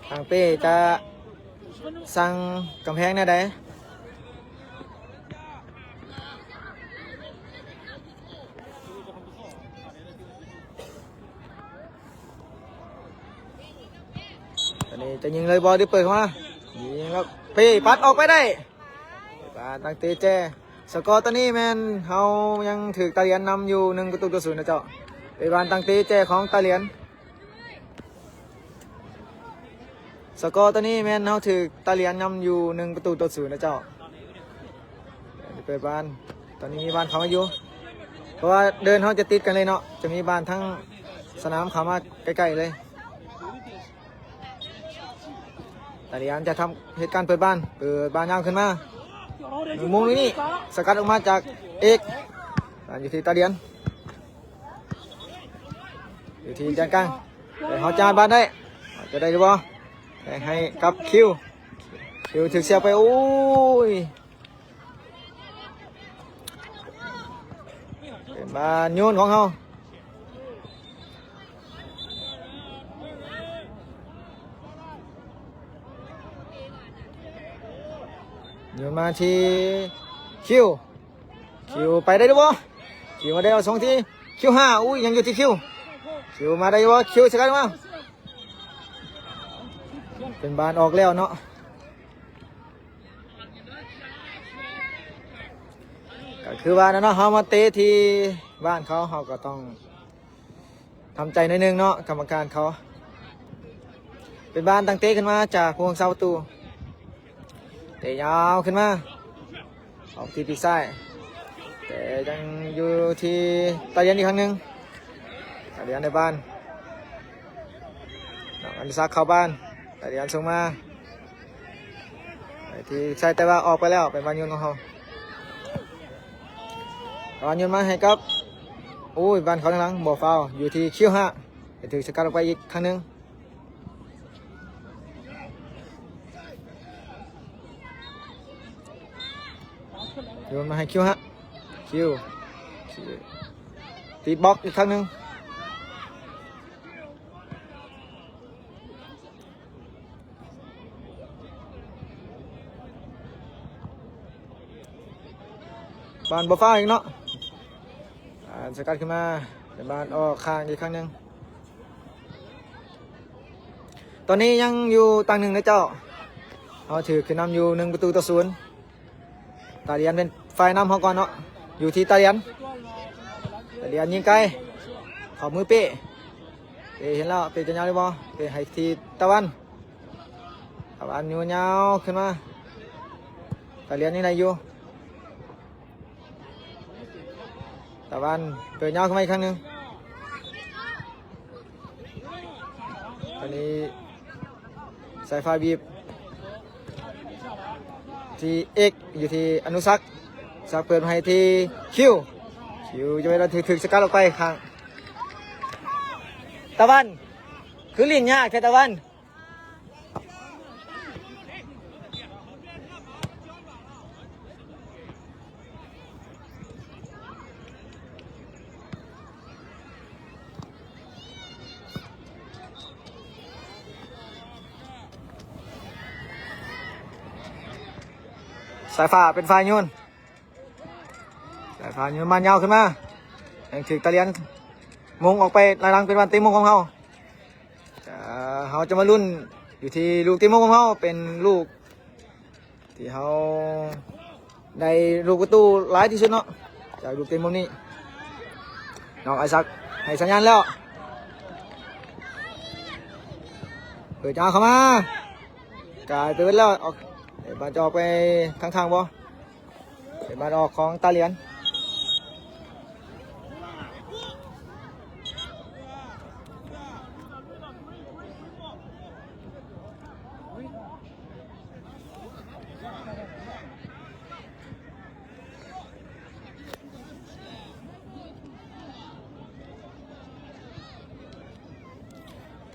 ทางเป้จะสั่งกำแพงเนี่ยได้ตอนนี้จะยิงเลยบอลที่เปิดเข้ามายิงแล้วเป้ปัดออกไปได้บ้านตั้งเตเจสกอร์ตอนนี้แมนเขายังถือตาเลียนนำอยู่1-0นะเจ้าเป็นบ้านตั้งเตเจของตาเลียนสกอร์ตอนนี้แมนเขาถือตาเลียนนำอยู่1-0นะเจ้าเปิดบ้านตอนนี้มีบ้านเขามาอยู่เพราะว่าเดินเขาจะติดกันเลยเนาะจะมีบ้านทั้งสนามเขามาใกล้ๆเลยตาเลียนจะทำเหตุการณ์เปิดบ้านยาวขึ้นมามุมนี้สกัดออกมาจากเอกอยู่ที่ตาเลียนอยู่ที่จานกลางแต่เขาจานบ้านได้จะได้หรือเปล่าให้กับคิวถึงเสียไปโอ้ยเป็นบ้านโยนของเขาโยนมาที่คิวไปได้หรือเปล่าคิวมาได้เอา2 ทีคิว5อุ้ยยังอยู่ที่คิวมาได้วะคิวสกัดมาเป็นบานออกแล้วเนาะก็คือว่าเนาะเขามาเตะที่บ้านเขาก็ต้องทำใจหน่อยนึงเนาะกรรมการเขาเป็นบ้านตั้งเตะขึ้นมาจากพวงเสาประตูเตะยาวขึ้นมาออกที่ปีกซ้ายแต่ยังอยู่ที่ตาเลียนอีกครั้งหนึ่งตาเลียนในบ้านอันซักเข้าบ้านตาเลียนส่งมาที่ใช่แต่ว่าออกไปแล้วเป็นบอลโยนของเขาบอลโยนมาให้กับโอ้ยบ้านเขาหลังบ่อฟาวอยู่ที่คิว5ถือสกัดออกไปอีกครั้งหนึ่งโยนมาให้คิวตีบล็อกอีกครั้งหนึ่ง บานบ่ฟ้าอีกเนาะสกัดขึ้นมาแต่บานออกข้างอีกครั้งหนึ่งตอนนี้ยังอยู่ต่างหนึ่งนะเจ้าเขาถือขึ้นนำอยู่1-0ตาเลียนเป็นฝ่ายนำเขาก่อนเนาะอยู่ที่ตาเลียนยิงไกลขอบมือเป๊ะเห็นแล้วเป๊ะจะยาวเลยบ่เป๊ะให้ทีตะวันอยู่ยาวขึ้นมาตาเลียนยังไงอยู่ตะวันเปิดยาวขึ้นมาอีกครั้งหนึ่งตอนนี้สายฟ้าบีบที่เอกอยู่ที่อนุสักสักเปิดให้ที่คิวจะไปเราถือสกัดออกไปข้างตะวันคือลิ้นยากแค่ตะวันสายฟ้าเป็นฝ่ายโยนสายฟ้าโยนมันยาวขึ้นมายังถือตะเลียนมงออกไปลายลังเป็นวันตีมงของเขาเขาจะมาลุ้นอยู่ที่ลูกตีมงของเขาเป็นลูกที่เขาได้ลูกประตูหลายที่สุดเนาะจากลูกตีมงนี้น้องไอซักให้สัญญาณแล้วเปิดยาวเข้ามากายตื่นแล้วออกเดี๋ยวบาจะออกไปข้างๆบ่เดี๋ยวบาออกของตาเหรียญ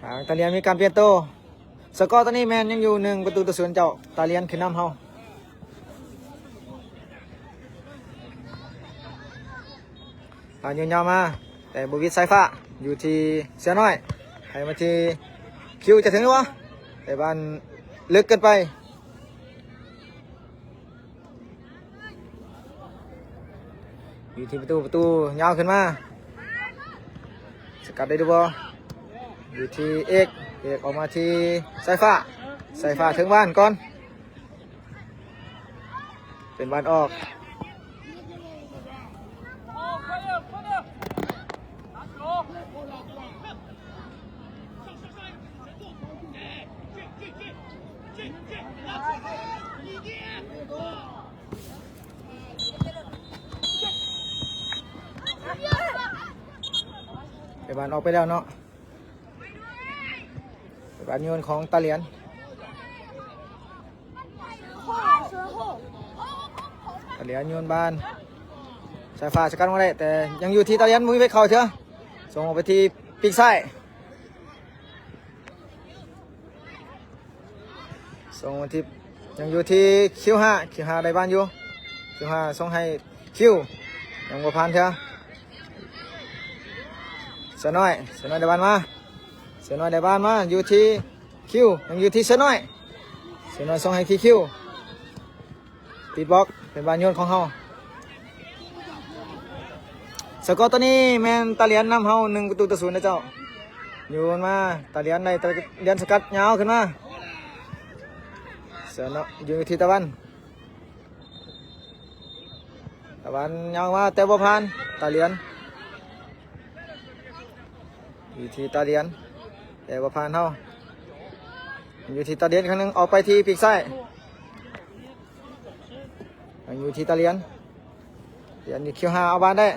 ทางตาเหรียญมีการเปลี่ยนโตสกอร์ตอนนี้แมนยังอยู่1-0เจ้าตาเลียนขึ้นนำเฮายืนยาวมาแต่บุวิทสายฟ้าอยู่ที่เสือน้อยให้มาที่คิวจะถึงหรือวะแต่บ้านลึกเกินไปอยู่ที่ประตูยาวขึ้นมาสกัดได้ดูบ่อยู่ที่เอกออกมาที่สายฟ้าถึงบ้านก่อนเป็นบ้านออกเป็นบ้านออกไปแล้วเนาะบานโยนของตาเหรียญโยนบานสายฟ้าสกัดมาได้แต่ยังอยู่ที่ตาเหรียญมุ้ยไปเข่าเถอะส่งออกไปที่ปีกซ้ายส่งมาที่ยังอยู่ที่คิว5ได้บ้านอยู่คิว5ส่งให้คิวยังบ่ผ่านเถอะเสือน้อยได้บ้านมาเสือน้อยได้บ้านมาอยู่ที่คิวยังอยู่ที่เสือน้อยส่งให้ที่คิวติดบล็อกเป็นบานโยนของเฮาสกอร์ตอนนี้แมนตาเหรียญนำเฮา1-0นะเจ้าโยนมาตาเหรียญในตาเหรียญสกัดยาวขึ้นมาเสือน้อยอยู่ที่ตะวันยาวมาแต่บ่ผ่านตาเหรียญอยู่ที่ตาเหรียญแต่ว่าผ่านเท่าอยู่ที่ตาเหรียญครั้งนึงออกไปที่ปีกซ้ายอยู่ที่ตาเหรียญอยู่คิว5เอาบ้านได้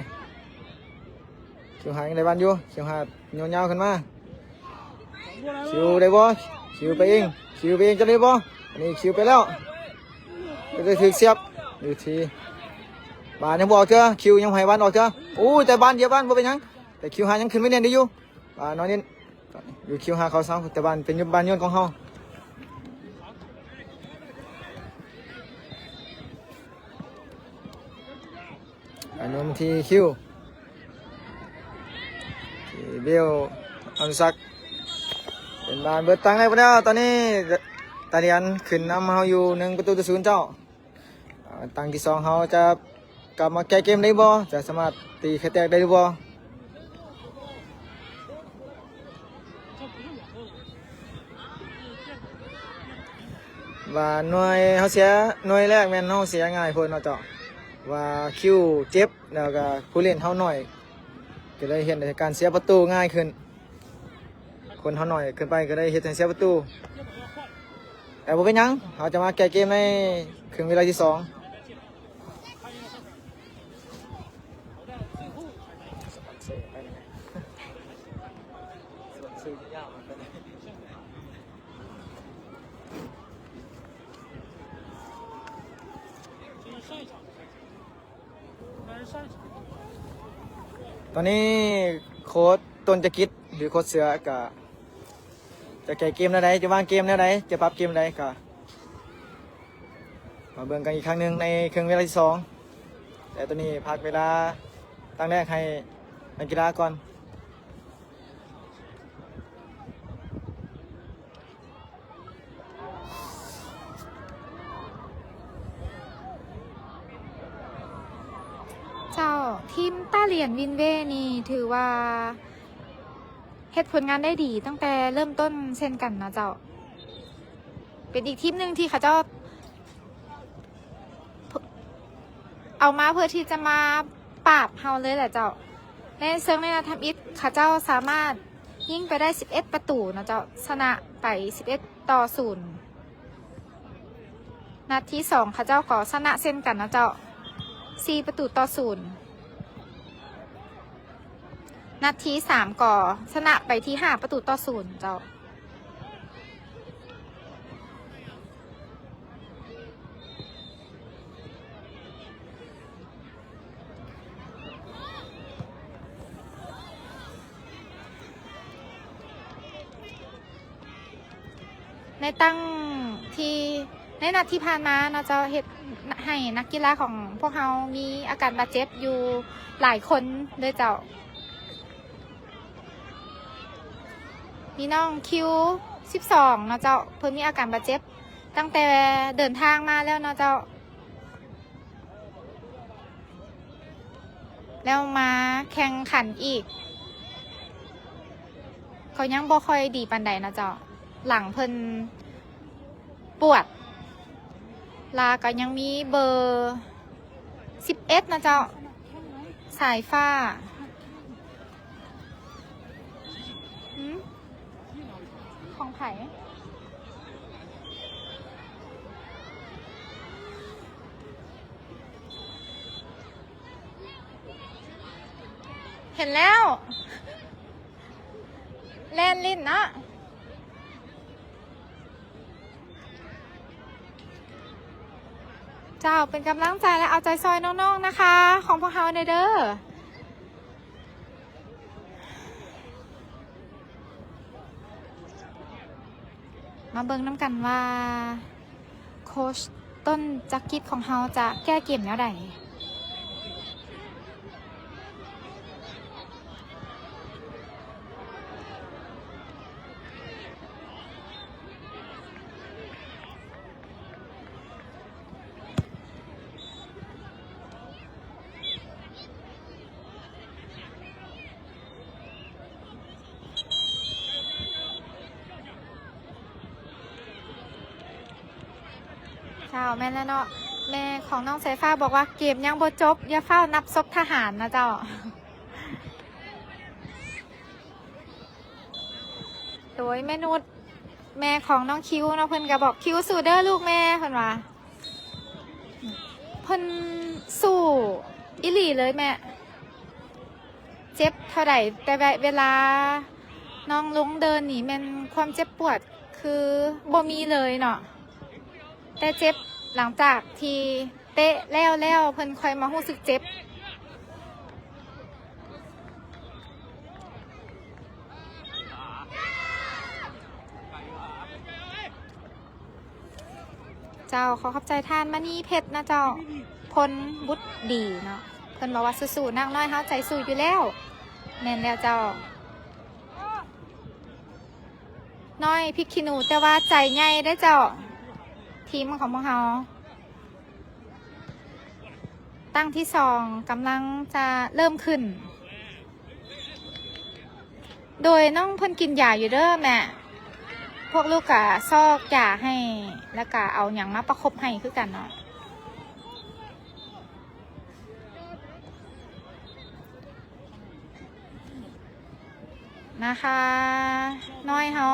คิว5ยังได้บ้านอยู่คิว5โยนยาวขึ้นมาคิวได้บ่คิวไปเองจะได้บ่อันนี้คิวไปแล้วก็จะถึงเสียบอยู่ที่บ้านยังบอกเถอะคิวยังให้บ้านออกเถอะโอ้แต่บ้านเดียวบ้านบ่เป็นยังแต่คิว5ยังขึ้นไม่เนียนได้อยู่น้อยนิดอยู่คิว5เขาซ้ำแต่บ้านเป็นบ้านโยนของเขาอันนู้นที่คิวที่เบลอันซักเป็นบ้านเบิดตังให้พวกเราตอนนี้ตาเหรียญขึ้นนำเขาอยู่1-0เจ้าตังที่2เขาจะ กลับมาแก้เกมได้บ่จะสามารถตีไข่แตกได้หรือบ่ว่าหน่วยเขาเสียหน่วยแรกแม่นเขาเสียง่ายเพิ่นเนาะเจ้าว่าคิวเจ็บแล้วก็ผู้เล่นเขาหน่อยก็เลยเห็นในการเสียประตูง่ายขึ้นคนเขาหน่อยขึ้นไปก็ได้เฮ็ดให้เสียประตูแต่บ่เป็นหยังเขาจะมาแก้เกมในครึ่งเวลาที่2ตอนนี้โค้ชต้นจะคิดหรือโค้ชเสือก็จะแก้เกมแนวใดจะวางเกมแนวใดจะปรับเกมใดก็มาเบิ่งกันอีกครั้งหนึ่งในครึ่งเวลาที่2แต่ตอนนี้พักเวลาตั้งแรกให้นักกีฬาก่อนเจ้าทีมต้าเหรียญวินเว่นี่ถือว่าเฮ็ดผลงานได้ดีตั้งแต่เริ่มต้นเช่นกันนะเจ้าเป็นอีกทีมหนึ่งที่เขาเจ้าเอามาเพื่อที่จะมาปราบเฮาเลยแหละเจ้าในเซิงในนาทำอิฐเขาเจ้าสามารถยิงไปได้11ประตูนะเจ้าชนะไป11-0นัดที่2เขาเจ้าก็ชนะเช่นกันนะเจ้า4-0นัดที่3ก่อชนะไปที่5-0เจ้าในตั้งที่ในนัดที่ผ่านมานะเจ้าเฮ็ดให้นักกีฬาของพวกเรามีอาการบาดเจ็บอยู่หลายคนเลยเจ้ามีน้องคิว12นะเจ้าเพิ่นมีอาการบาดเจ็บตั้งแต่เดินทางมาแล้วนะเจ้าแล้วมาแข่งขันอีกเขายังบ่ค่อยดีปานใดนะเจ้าหลังเพิ่นปวดลาก็ยังมีเบอร์11นะเจ้าสายฟ้าของไผ่เห็นแล้วแล่นลิ้นนะเจ้าเป็นกำลังใจและเอาใจซอยน้องๆนะคะของพวกเราเด้อมาเบิ่งน้ำกันว่าโค้ชต้นจักริดของเราจะแก้เกมแนวใดเจ้าแม่แล้วเนาะแม่ของน้องสายฟ้าบอกว่าเกมยังบ่จบอย่าเฝ้านับศพทหารนะเจ้าโดยแม่นุชแม่ของน้องคิวเนาะเพิ่นก็บอกคิวสู้เด้อลูกแม่เพิ่นว่าเพิ่นสู้อีหลีเลยแม่เจ็บเท่าใดแต่เวลาน้องลงเดินนี่แม่นความเจ็บปวดคือบ่มีเลยเนาะแต่เจ็บหลังจากที่เตะแล้วเพิ่นค่อยมารู้สึกเจ็บเจ้าขอขอบใจท่านมณีเพชรนะเจ้าพลบุตรดีเนาะเพิ่นบอกว่าสู้ๆนางน้อยเฮาใจสู้อยู่แล้วแม่นแล้วเจ้าน้อยพริกขี้หนูแต่ว่าใจใหญ่ได้เจ้าทีมของพวกเรา ตั้งที่สองกำลังจะเริ่มขึ้น โดยน้องเพิ่นกินยาอยู่เด้อแม่พวกลูกกะซอกยาให้แล้วก็เอาอย่างมาประคบให้คือกันเนาะนะคะน้อยเฮา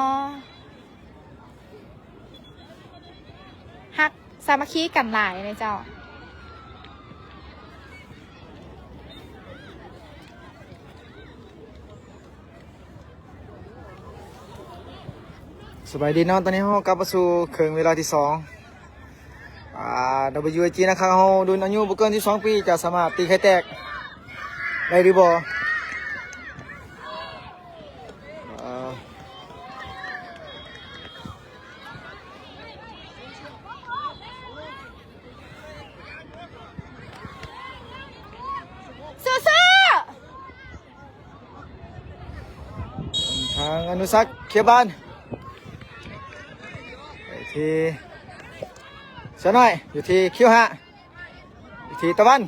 ฮักสามัคคีกันหลายเลยเจ้าสบายดีเนาะตอนนี้เรากลับมาสู่เครื่องเวลาที่2WAG นะครับเราดูอายุบุกเกิน12 ปีจะสามารถตีไข่แตกได้หรือบ่ทางอนุสักษ์เขียบานไปที่เสยหน่อยอยู่ที่คิวฮะอยู่ที่ตะวัน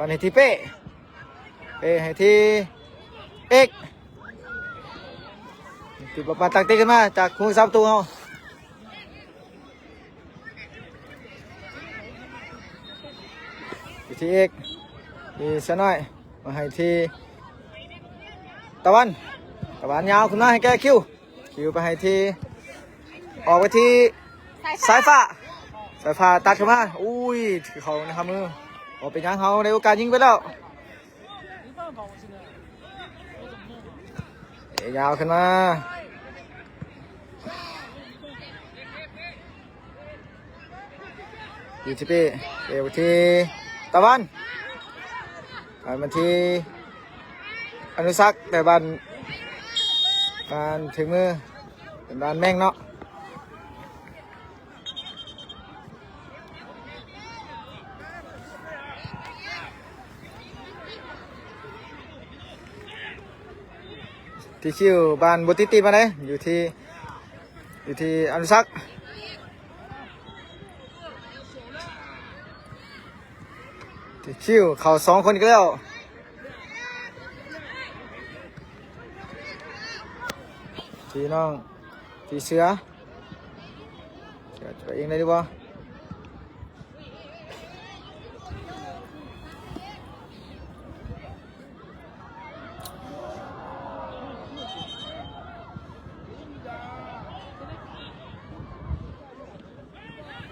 ให้ที่เป้ให้ที่เอกคือประมาณตักเตะขึ้นมาจากคู่ซับตัวเขาอยู่ที่เอกที่เสยหน่อยมาให้ที่ตะวันยาวขึ้นมาให้แกคิวไปให้ที่ออกไปที่สายฟ้าตัดขึ้นมาอุ้ยถือเขานะครับมือออกไปยังเขาในโอกาสยิงไปแล้วยาวขึ้นมาอยู่ที่เป้ที่ตะวันมาที่อนุสักษ์แต่บ้านถึงมือเป็นบ้านแม่งเนาะที่คิวบ้านบุตรตีมาไหนอยู่ที่อนุสักษ์ที่คิวเขา2 คนกันแล้วที่น้องที่เสือจะไปเองได้หรือเปล่า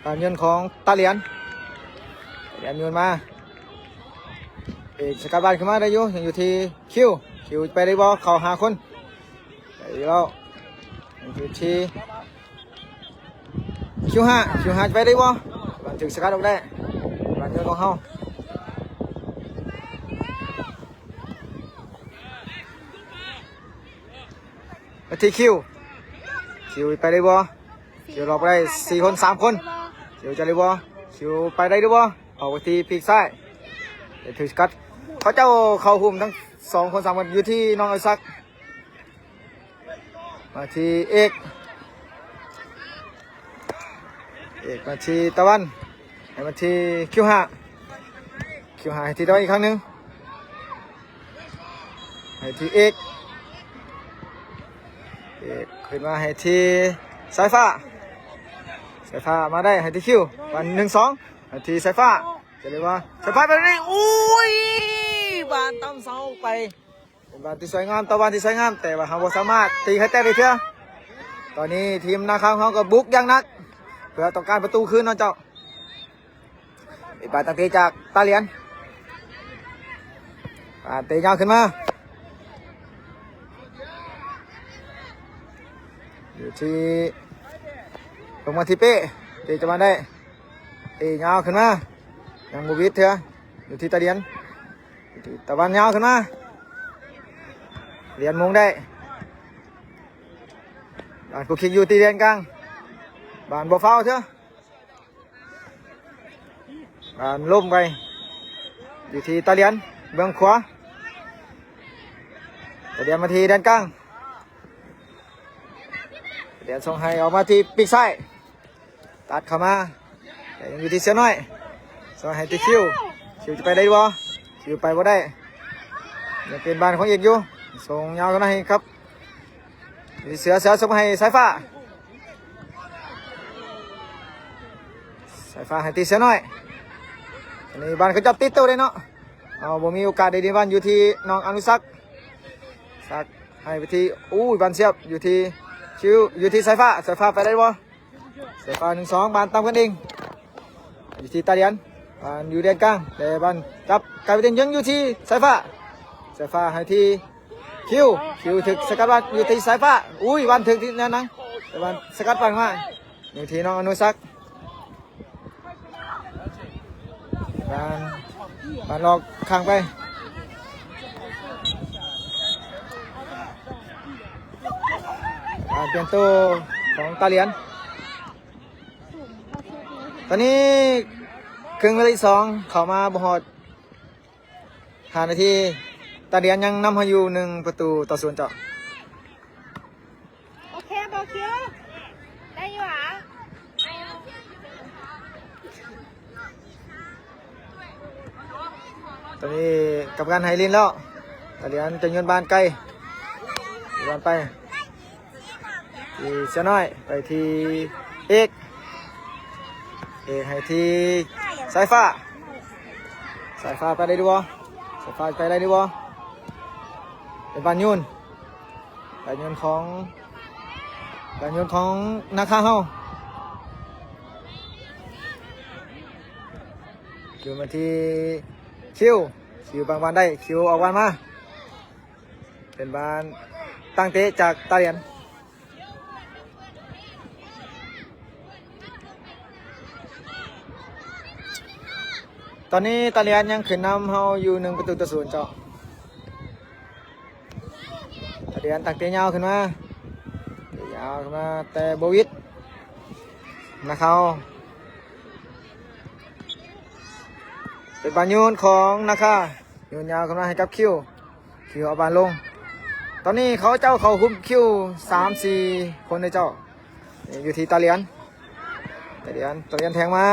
การเงินของตาเหรียญโยนมาเอกสกัดบ้านขึ้นมาได้ยังอยู่ที่คิวไปได้บ่เขา5 คนไปแล้วอยู่ที่คิว5ไปได้บ่บันทึกสกัดออกได้บันทึกของเฮาที่คิวไปได้บ่คิวรอไปได้4 คน 3 คนคิวจะได้บ่คิวไปได้หรือบ่ออกไปที่ปีกซ้ายถือสกัดเขาเจ้าเข้าหุ่มทั้ง2 คน 3 คนอยู่ที่น้องไอซักมาที่เอกมาที่ตะวันมาที่คิว5ให้ที่ตะวันอีกครั้งหนึ่งให้ที่เอกขึ้นมาให้ที่สายฟ้ามาได้ให้ที่คิววัน1-2ให้ที่สายฟ้าจะเรียกว่าสายฟ้าไปนี่อุ้ยบานตั้มเสาไปเป็นบานที่สวยงามตะวันที่สวยงามแต่ว่าเขาบ่สามารถตีให้แตกได้เท่าตอนนี้ทีมนาคาเขาก็บุกอย่างนักเพื่อต้องการประตูคืนน้องเจ้าเป็นบานตั้งเตะจากตาเหรียญบานเตะยาวขึ้นมาอยู่ที่ลงมาที่เป้เตะจะมาได้เตะยาวขึ้นมายังบูวิทเถอะอยู่ที่ตาเหรียญตะวันยาวขึ้นมาเหรียญมงได้บานกูคิกอยู่ตีเรียนกลางบานบ่เฝ้าเถอะบานล้มไปอยู่ที่ตาเหรียญเบื้องขวาตาเหรียญมาที่ด้านกลางตาเหรียญส่งให้ออกมาที่ปีกซ้ายตัดเข้ามาแต่ยังอยู่ที่เสือน้อยส่งให้ที่คิว คิวจะไปได้บ่คิวไปบ่ได้ยังเป็นบ้านของเอกอยู่ส่งยาวกันให้ครับเสือส่งให้สายฟ้าให้ตีเสือน้อยอันนี้บ้านเขาจับติดตัวเลยเนาะเอาบ่มีโอกาสได้ดีบ้านอยู่ที่น้องอนุสักให้ไปที่บ้านเสียบอยู่ที่คิวอยู่ที่สายฟ้าไปได้บ่สายฟ้า1-2บ้านตามกันเองอยู่ที่ตาเดียนบ้านอยู่เดียนกลางแต่บ้านจับกลายเป็นยังอยู่ที่สายฟ้าให้ที่คิวถึกสกัดบ้านอยู่ที่สายฟ้าบ้านถึกที่นั่นนะแต่บ้านสกัดบ้านมาอยู่ที่น้องอนุสักบ้านหลอกข้างไปเปลี่ยนตัวของตาเหรียญตอนนี้ครึ่งเวลาที่2เข้ามาบอด5 นาทีตาเหรียญยังนำให้อยู่1-0เจ้าโอเคบอคิวได้อยู่หรอตอนนี้กับการไฮลินแล้วตาเหรียญจะโยนบานไกลบานไปที่เสียน้อยไปที่เอกให้ที่สายฟ้าไปได้ดูบ่สายฟ้าไปได้ดูบ่เป็นบานยูนของนักข่าวเฮาอยู่มาที่คิวบางบานได้คิวออกบานมาเป็นบานตั้งเตะจากตาเหรียญตอนนี้ตาเหรียญยังขึ้นนำเฮาอยู่1-0เจ้าตาเหรียญตั้งเตะยาวขึ้นมาแต่โบวิดนะเขาเป็นบอลยูนของนะคะยูนยาวขึ้นมาให้กับคิวเอาบอลลงตอนนี้เขาคุมคิว 3-4 คนในเจ้าอยู่ที่ตาเหรียญแทงมา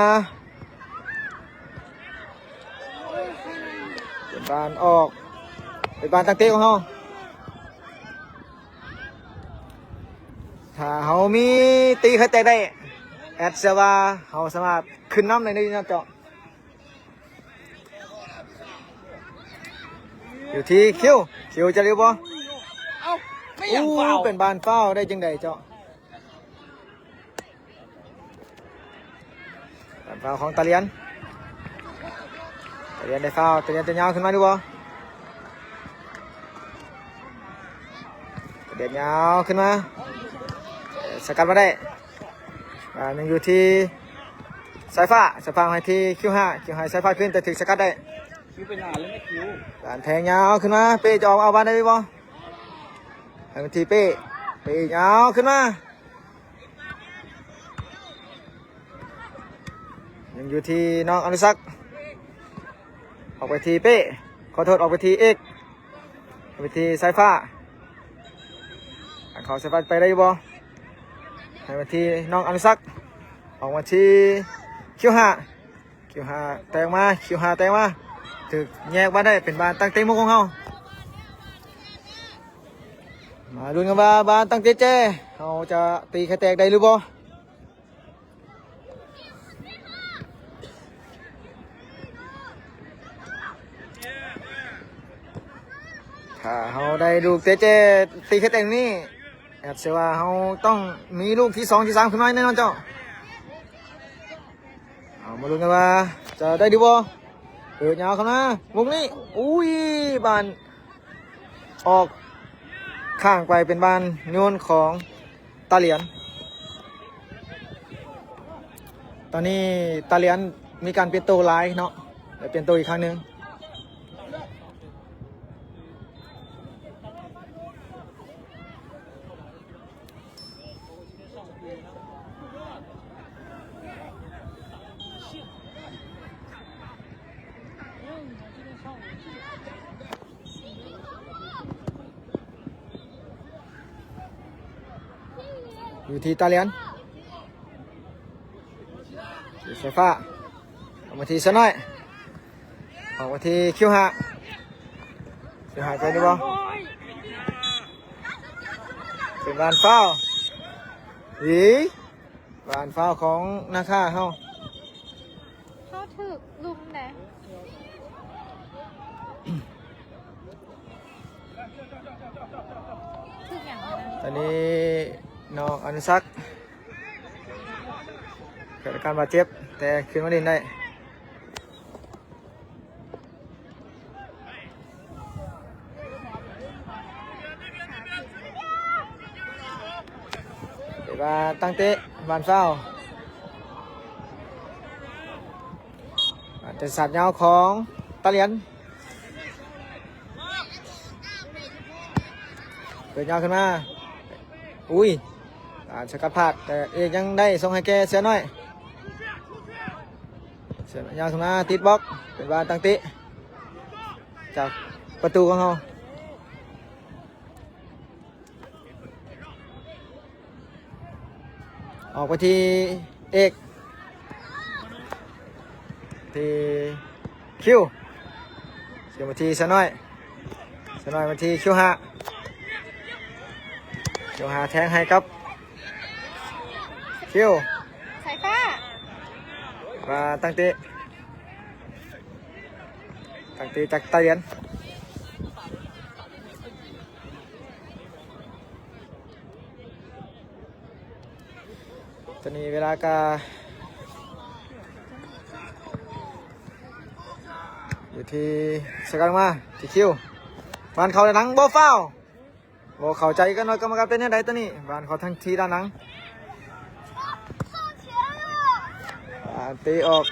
เป็นบอลออกเป็นบอลตั้งเตะของเขาถ้าเขามีตีใครแตกได้แอดเซว่าเขาสามารถขึ้นน้ำในนี้นะเจ้าอยู่ที่คิวจะเรียกบ่เป็นบานเฝ้าได้จังใดเจ้าบานเฝ้าของตาเหรียญได้เฝ้าตาเหรียญจะยาวขึ้นมาดูบ่ตาเหรียญยาวขึ้นมาสกัดมาได้ยังอยู่ที่สายฟ้าให้ที่คิวให้สายฟ้าขึ้นแต่ถึงสกัดได้คิวเป็นหนาเลยไม่คิวการแทงยาวขึ้นมาเป้จะเอาบ้านได้ไหมบ่ให้ทีเป้ยาวขึ้นมายังอยู่ที่น้องอนุสักออกไปทีเป้ขอโทษออกไปทีเอกออกไปทีสายฟ้าเขาสายฟ้าไปได้บ่ให้มาที่น้องอนุสักออกมาที่คิว5แตงมาถึกแยกบ้านได้เป็นบ้านตั้งเต็งมุกของเขามาลุ้นกันว่าบ้านตั้งเจ๊เขาจะตีใครแตกได้หรือบ่ถ้าเขาได้ลูกเจ๊ตีใครแตกนี่แอบเชื่อว่าเขาต้องมีลูกที่2ที่3ขึ้นมาแน่นอนเจ้าเอามาลุ้นกันว่าจะได้ดีบ่ยาวเข้ามามุกนี้บานออกข้างไปเป็นบานโยนของตาเหรียญตอนนี้ตาเหรียญมีการเปลี่ยนตัวไลน์เนาะเดี๋ยวเปลี่ยนตัวอีกครั้งหนึ่งอยู่ที่ตาเหรียญสายฟ้าเอามาทีซะหน่อย ออกมาที่คิวหาใจดีบ่เป็นบานเฝ้าบานเฝ้าของนาคาเฮา เขาถึกลุมนะถึกอย่างนั้น ตอนนี้น้องอนุสักดิ์เกิดอาการบาดเจ็บแต่ขึ้นมาเล่นได้เดี๋ยวมาตั้งเตะบานเฝ้าเป็นสัตว์ยาวของตาเหรียญเปิดยาวขึ้นมาอุ้ยสกัดพลาดแต่เอกยังได้ส่งให้แกเสือน้อยเสือยาวขึ้นมาติดบล็อกเป็นบานตั้งเตะจากประตูของเราออกไปที่เอกที่คิวเสียมาที่เสือน้อยมาที่คิวหาแทงให้ครับคิว สายฟ้า มาตั้งเตะจากตาเหรียญตอนนี้เวลากาอยู่ที่สกัดมาที่คิวบานเขาด้านหลังโบฟาวโบเข้าใจกันหน่อยกรรมการเป็นยังไงตัวนี้บานเขาทั้งทีด้านหลังตีออก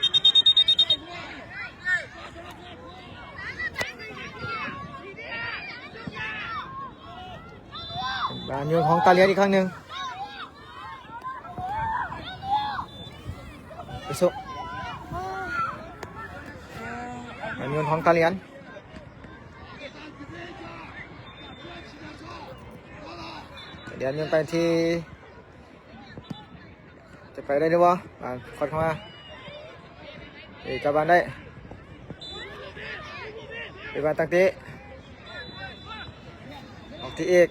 บานโยนของตาเหลียนอีกครั้งหนึ่งไปสุบานโยนของตาเหลียนเดี๋ยวโยนไปที่จะไปได้หรือเปล่าบานคอดเข้ามาเอกบานได้เอกบานตั้งเตะออกที่เอก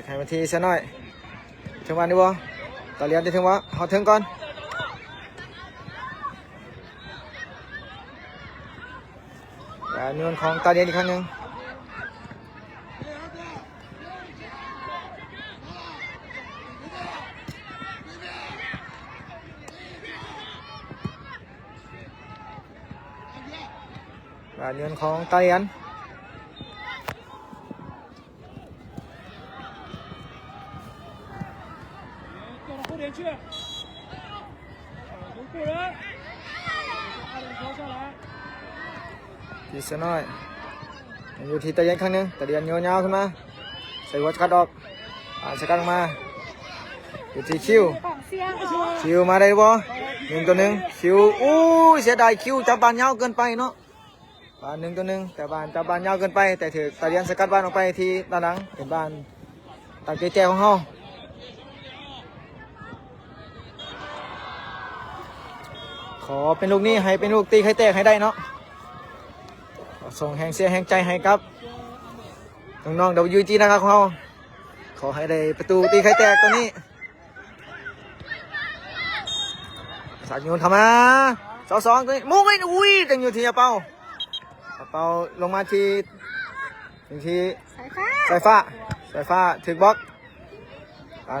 ให้มาที่เสียน้อยถึงวันดีบ่ตาเหรียญจะถึงวะเขาถึงก่อนเงินของตาเหรียญอีกครั้งหนึ่งเงินของตาเหรียญ后点去，能过人，二点调下来。 ที่เสียน้อยอยู่ที่ตาเหรียญครั้งหนึ่งตาเหรียญโยนยาวขึ้นมาใส่หัวสกัดออกสกัดลงมาอยู่ที่คิว ของเสียง คิวมาได้บ่หนึ่งตัวหนึ่งคิวอู้เสียดายคิวจับบานยาวเกินไปเนาะบานหนึ่งตัวหนึ่งแต่บานจับบานยาวเกินไปแต่ถือตาเหรียญสกัดบานออกไปที่ด้านหลังเป็นบานตักเจ๊ของเฮาขอเป็นลูกนี้ให้เป็นลูกตีให้แตกให้ได้เนาะส่งแห่งเสียแห่งใจให้ครับน้องๆWGนะครับของเราขอให้ได้ประตูตีให้แตกตัวนี้สักโยนเข้ามา2-2ตัวนี้มุ้งไม่อุ้ยจังอยู่ที่เป้าลงมาที่สายฟ้าถึกบล็อก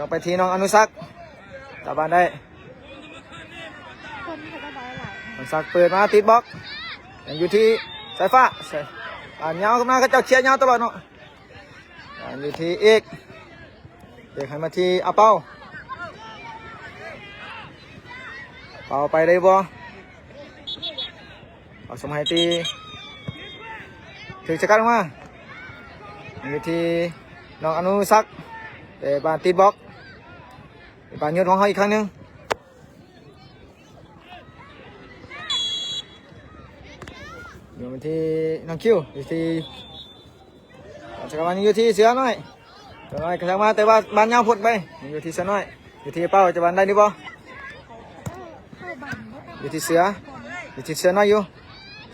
ลงไปที่น้องอนุสักดิ์จับบานได้อนุสักดิ์เปิดมาติดบล็อกยังอยู่ที่สายฟ้าเงาขึ้นมาเขาเจ้าเชียร์เงาตลอดเนาะอยู่ที่เอกให้มาที่อาเป้าไปเลยบ่เอาสมัยตีถึงจะกัดลงมาอยู่ที่น้องอนุสักดิ์แต่บานติดบล็อกบานโยนของเขาอีกครั้งหนึ่งอยู่ที่น้องคิวอยู่ที่จักรวาลอยู่ที่เสือน้อยกระชังมาแต่ว่าบานยาวพุดไปอยู่ที่เสือน้อยอยู่ที่เป้าจะบานได้หรือเปล่าอยู่ที่เสือ อยู่ที่เสือน้อยอยู่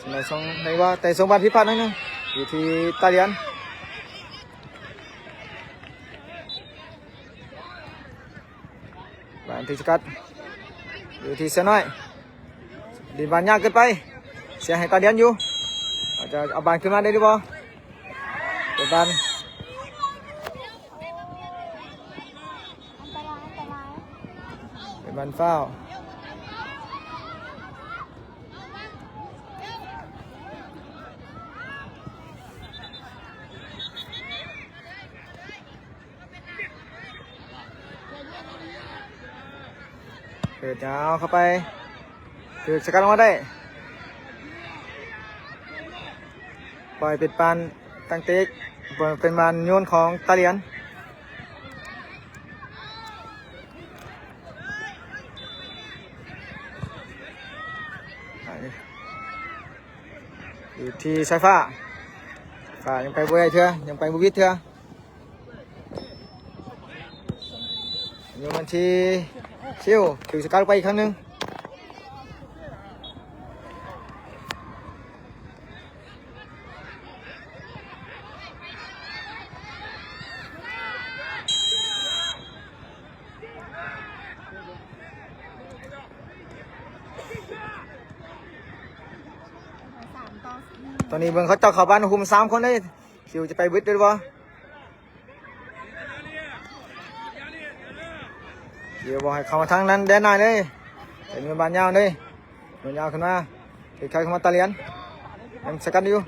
สมัยสองในว่าแต่สมบัติพิพัฒน์นั่นนึงอยู่ที่ตาเลียนบ้านที่สกัดอยู่ที่เสือน้อยดินบานยากเกินไปเสียให้ตาเลียนอยู่อาจจะเอาบานขึ้นมาได้หรือเปล่าเปิดบานเป็นบานเฝ้าเปิดยาวเข้าไปถือสกัดออกมาได้ปล่อยปิดปานตั้งเตะเป็นบานโยนของตาเลียนอยู่ที่สายฟ้ายังไปบุยเถอะยังไปบุวิทเถอะอยู่มันที่ชิวถือสกัดไปอีกครั้งหนึ่งตอนนี้เบิ่งเขาเจ้าเข้าบ้านคุม3 คนเลยคิวจะไปวิทย์ด้วยบ่คิวบอกให้เข้ามาทางนั้นแดนหน่อยเลยเป็นเงินบานยาวเลยเงินยาวขึ้นมาถือใครเข้ามาตาเลียนยังสกัดอยู่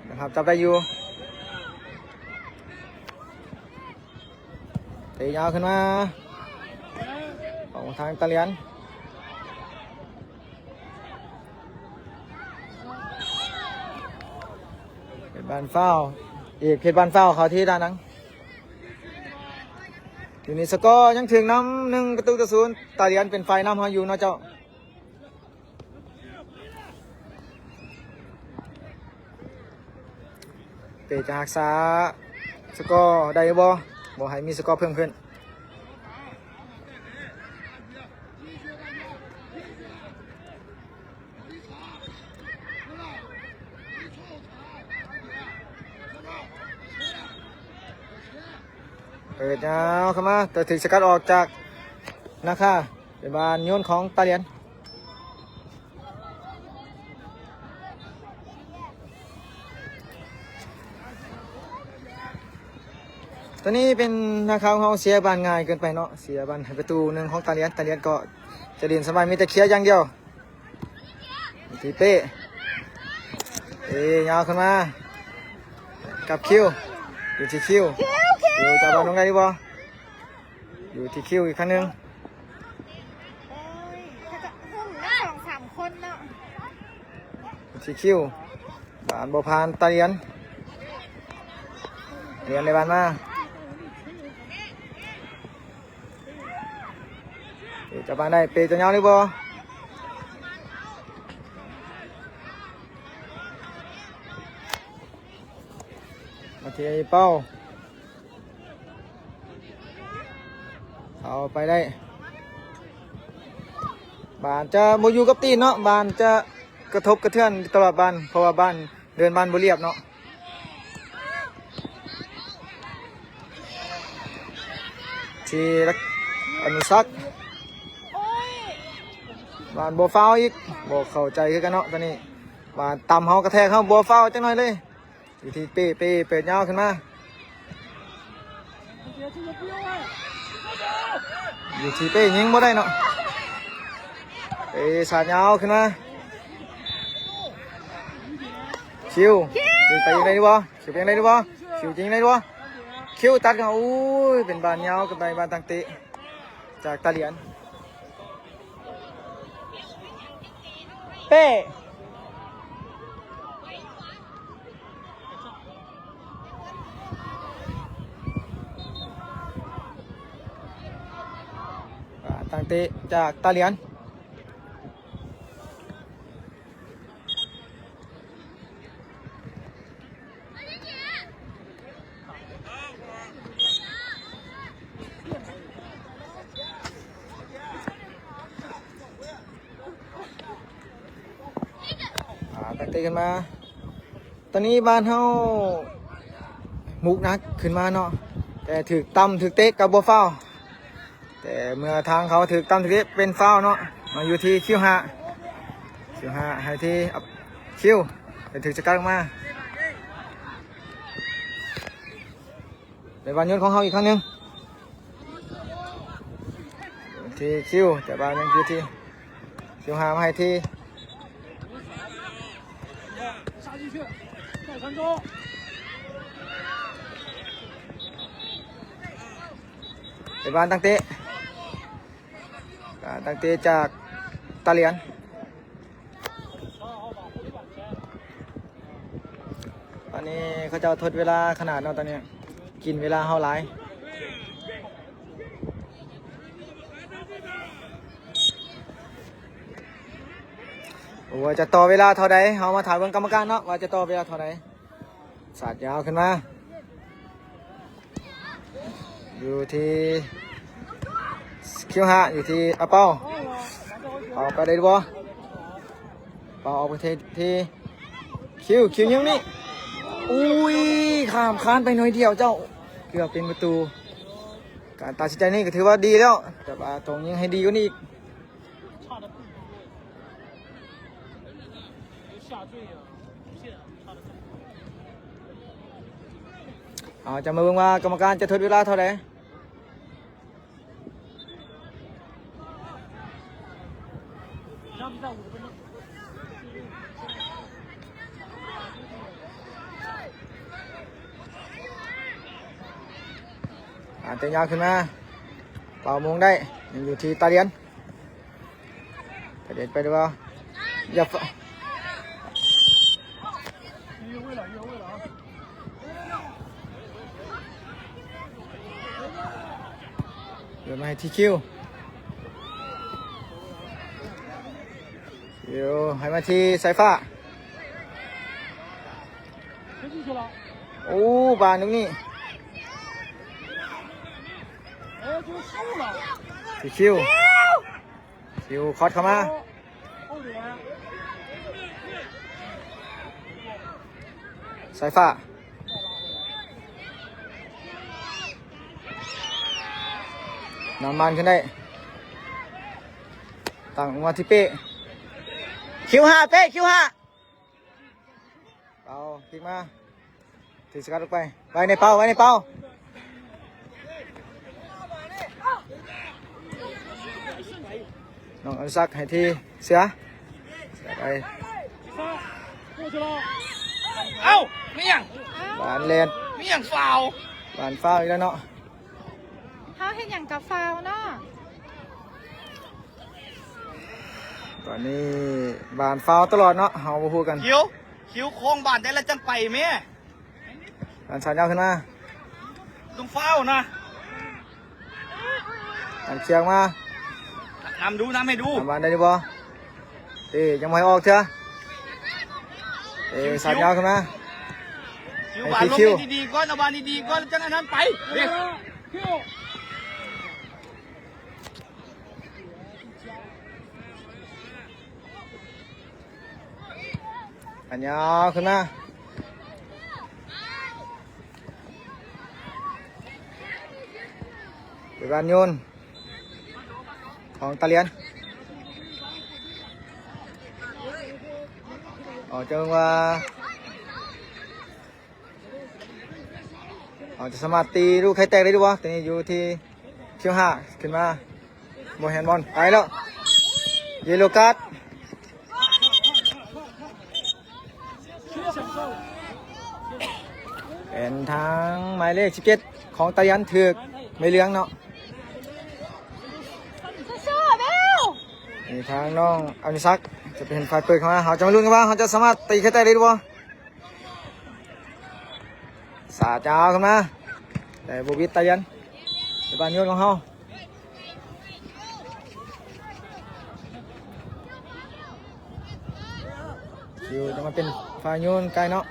นะครับจับได้อยู่ตียาวขึ้นมาของทางตาเลียนบานเฝ้าอีกเพชรบานเฝ้าเขาที่ด้านนั้นอยู่ในสกอร์ยังถึงน้ำ1-0ตาเลียนเป็นไฟน้ำเขาอยู่เนาะเจ้าเตะจะหักษาสกอร์ได้บ่ให้มีสกอร์เพิ่มขึ้นเปิดยาวเข้ามาแต่ถึงสกัดออกจากนะคะเป็นบานโยนของตาเลียนตัวนี้เป็นนะครับเขาเสียบานง่ายเกินไปเนาะเสียบานให้ประตู1ของตาเลียนก็จะเดินสบายมีแต่เคลียร์อย่างเดียวทีเป้ยาวขึ้นมากับคิวอยู่ที่คิวอยู่จับบอลตรงไหนดีบ่อยู่ที่คิวอีกครั้งหนึ่ง2-3 คนเนาะอยู่ที่คิวบานบอพานตาเลียนในบานมาจับบอลได้เปย์จะยาวหรือบ่มาที่เป้าเอาไปได้บ้านจะโมอยู่กับตีนเนาะบ้านจะกระทบกระเทือนตลอดบ้านเพราะว่าบ้านเดินบ้านบ่เรียบเนาะที่อนุสักบ้านบ่ฟาวอีกบ่เข้าใจคือกันเนาะตอนนี้บ้านต่ำเฮากระแทกเฮาบ่ฟาวจังหน่อยเลยอยู่ที่เปิดยาวขึ้นมาอยู่ที่เป้ยิงบ่ได้เนาะสาดยาวขึ้นมาคิวไปยังไงดีวะคิวไปยังไงดีวะคิวจริงไงดีวะคิวตัดกันอู้ยเป็นบานยาวกับใบานตังเตะจากตาเลียนเป้ตังเตะจากตาเลียน ตั้งแต่ขึ้นมาตอนนี้บ้านเฮามุกนักขึ้นมาเนาะแต่ถึกต่ำถึกเตะกับบัวเฝ้าแต่เมื่อทางเขาถึกต่ำถึกเตะเป็นเฝ้าเนาะมาอยู่ที่คิว5ให้ที่คิวแต่ถึกจะกลับมาในบ้านยนต์ของเขาอีกครั้งหนึ่งที่คิวแต่บ้านยังคือที่คิว5มาให้ที่杀进去，再传中。ในบ้านตั้งเตะจากตาเหลียนตอนนี้เขาจะทดเวลาขนาดเนาะตอนนี้กินเวลาเฮาหลายว่าจะต่อเวลาเท่าใดเฮามาถามเบิ่งกรรมการเนาะว่าจะต่อเวลาเท่าใดสาดยาวขึ้นมาอยู่ที่คิว5อยู่ที่เป้าออกไปได้บ่เป้าออกไปที่คิวยิงนี่อุ้ยข้ามคานไปหน่อยเดียวเจ้าเกือบเป็นประตูการตัดสินใจนี่ก็ถือว่าดีแล้วแต่ว่าตรงยิงให้ดีกว่านี้อีก差的不多，有下坠啊，无限差的很。จะมาเบิ่งว่ากรรมการจะทดเวลาเท่าไหร่这场比赛5分钟。เตะยาวขึ้นมาเป่ามงได้ยังอยู่ที่ตาเลียนไปเด็ดไปดูว่าอย่า越位了，越位了啊！เดี๋ยวมาให้ที่คิวเดี๋ยวให้มาที่สายฟ้า推进去了，โอ้บานตรงนี้哎，就输了。ที่คิวคอดเข้ามา后点。สายฟ้า นำมันขึ้นได้ตั้งมาที่เป้คิว5เป้คิว5เอาพลิกมาถือสกัดลงไปไว้ในเป้าน้องอนุสักให้ทีเสือไป过去了。เอ้าไม่ยัง บานเลน ไม่ยังฟาว บานฟ้าวอีกแล้วเนาะ เขาเห็นอย่างกับฟาวเนาะ ตอนนี้บานฟ้าวตลอดเนาะเฮาบ่ฮู้กัน คิวโค้งบานได้แล้วจังไปแม่ บานสายยาวขึ้นมา ต้องเฝ้านะ บานเชียงมาน ำให้ดู ทำบานได้ดีบ่ยังไม่ออกเถอะสายยาวขึ้นมา คิวบานลงให้ดีๆก่อนเอาบานดีๆก่อนจังอันนั้นไปเรียก คิว อันยาวขึ้นมาเปิดบานโยนของตาเลียนจังว่าจะสามารถตีลูกไข่แตกได้ด้วยวะตอนนี้อยู่ที่คิว5ขึ้นมาโมแฮนบอลไปแล้วเยลโลการ์ดเป็นทางหมายเลข17ของตายันถือกไม่เลี้ยงเนาะนี่ทางน้องอนุสักจะเป็นฝ่ายเปิดเข้ามาเขาจะมาลุ้นกันว่าเขาจะสามารถตีไข่แตกได้ด้วยสาดยาวขึ้นมาแต่บุบิตตายันเป็นบานโยนของเขาคิวจะมาเป็นฝ่ายโยนไกลเนาะ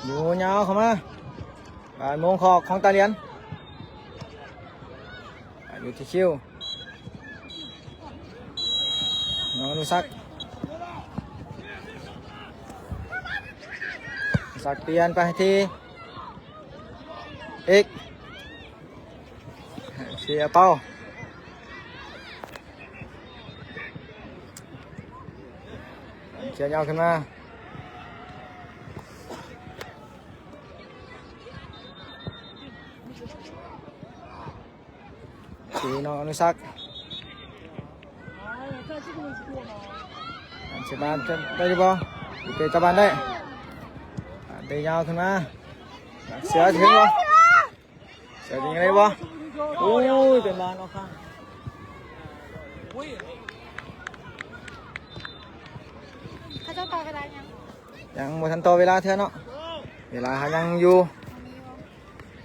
อยู่ยาวเข้ามาบานโมงคอกของตาเลียน อยู่ที่คิวน้องอนุสักสักเปลี่ยนไปที่เอกเสียเป้าเขียนยาวขึ้นมาสีน้องอนุสักเสียบานได้หรือเปล่าเตะจับบานได้เตะยาวขึ้นมาเสียถึงบ่เสียถึงอะไรบ่โอ้ยเป็นบานออกข้างเขาเจ้าต่อเวลายังยังบ่ทันต่อเวลาเท่าเนาะเวลาหายังอยู่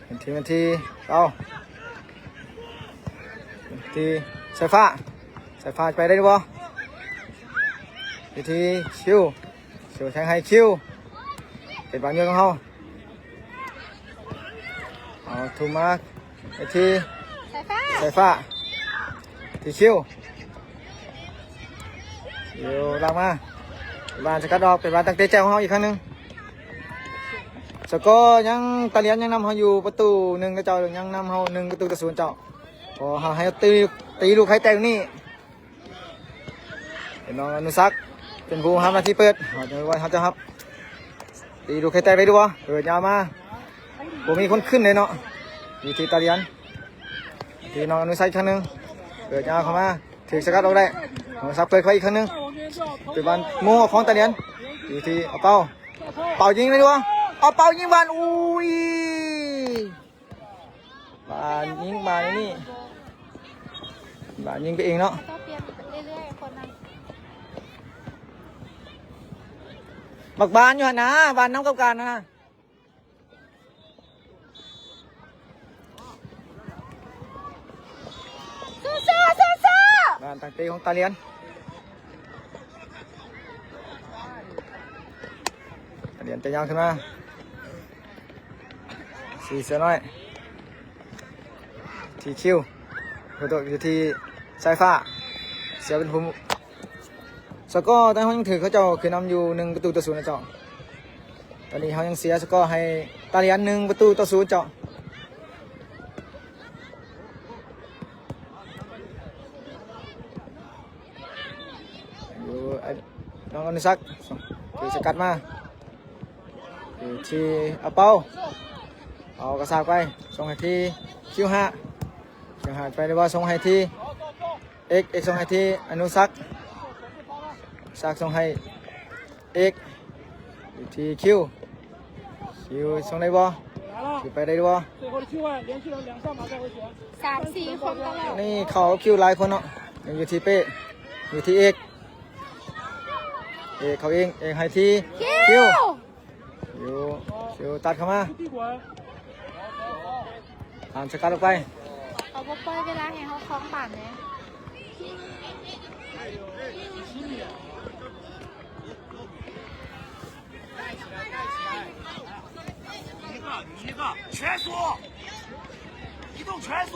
นาทีเอาทีสายฟ้าไปได้หรือเปล่าทีคิวแทงให้คิวเป็นบางเรื่องของเขาเอาถูกมากที สายฟ้าทีคิวเดี๋ยวลากมาบานสกัดออกเป็นบานตั้งเตะแจวของเขาอีกครั้งหนึ่งสกอร์ยังตาเลียนยังนำเขาอยู่ประตูหนึ่งกระเจ้ายังนำเขา1-0เจ้าพอเขาให้ตีลูกให้แตกนี่เป็นน้องอนุสักเป็นผู้ทำหน้าที่เปิดเขาจะครับตีลูกให้แตกได้ด้วยเปิดยาวมาผมมีคนขึ้นเลยเนาะอยู่ที่ตาเลียนทีน้องอนุสักอีกครั้งหนึ่งเปิดยาวเข้ามาถือสกัดออกได้อนุสักเปิดเข้าอีกครั้งหนึ่งเป็นบานโม่ของตาเลียนอยู่ที่เอาเป่ายิงเลยด้วยเอาเป่ายิงบานอุ้ยบานยิงบานนี่บานยิงไปเองเนาะ ต้องเปลี่ยนเรื่อยๆคนนั้น บักบานอยู่หั่นนะบานน้ำกับการนะบานตังเตของตาเลียนตาเลียนจะยาวขึ้นมาสีเสือน้อยทีคิวอยู่ที่สายฟ้าเสียเป็นภูมิสกอร์ตอนเขายังถือเขาเจ้าคือนำอยู่1-0นะเจ้าตอนนี้เขายังเสียสกอร์ให้ตาเลียน1-0เจ้าอยู่น้องอนุสักถือสกัดมาอยู่ที่เอาเป้าเอากระซากไปส่งให้ที่คิว5ไปเลยว่าส่งให้ที่เอกส่งให้ที่อนุสักส่งให้เอกอยู่ที่คิวส่งได้บ่คิวไปได้บ่最后的9万连续了2上马再回旋。3-4 คนตลอด นี่เขาคิวหลายคนเนาะอยู่ที่เป้อยู่ที่เอกเขาเองให้ที่คิวคิวตัดเข้ามาผ่านสกัดออกไป เขาบอกปล่อยเวลาให้เขาคล้องป่านเนี่ย 一个全速，移动全速，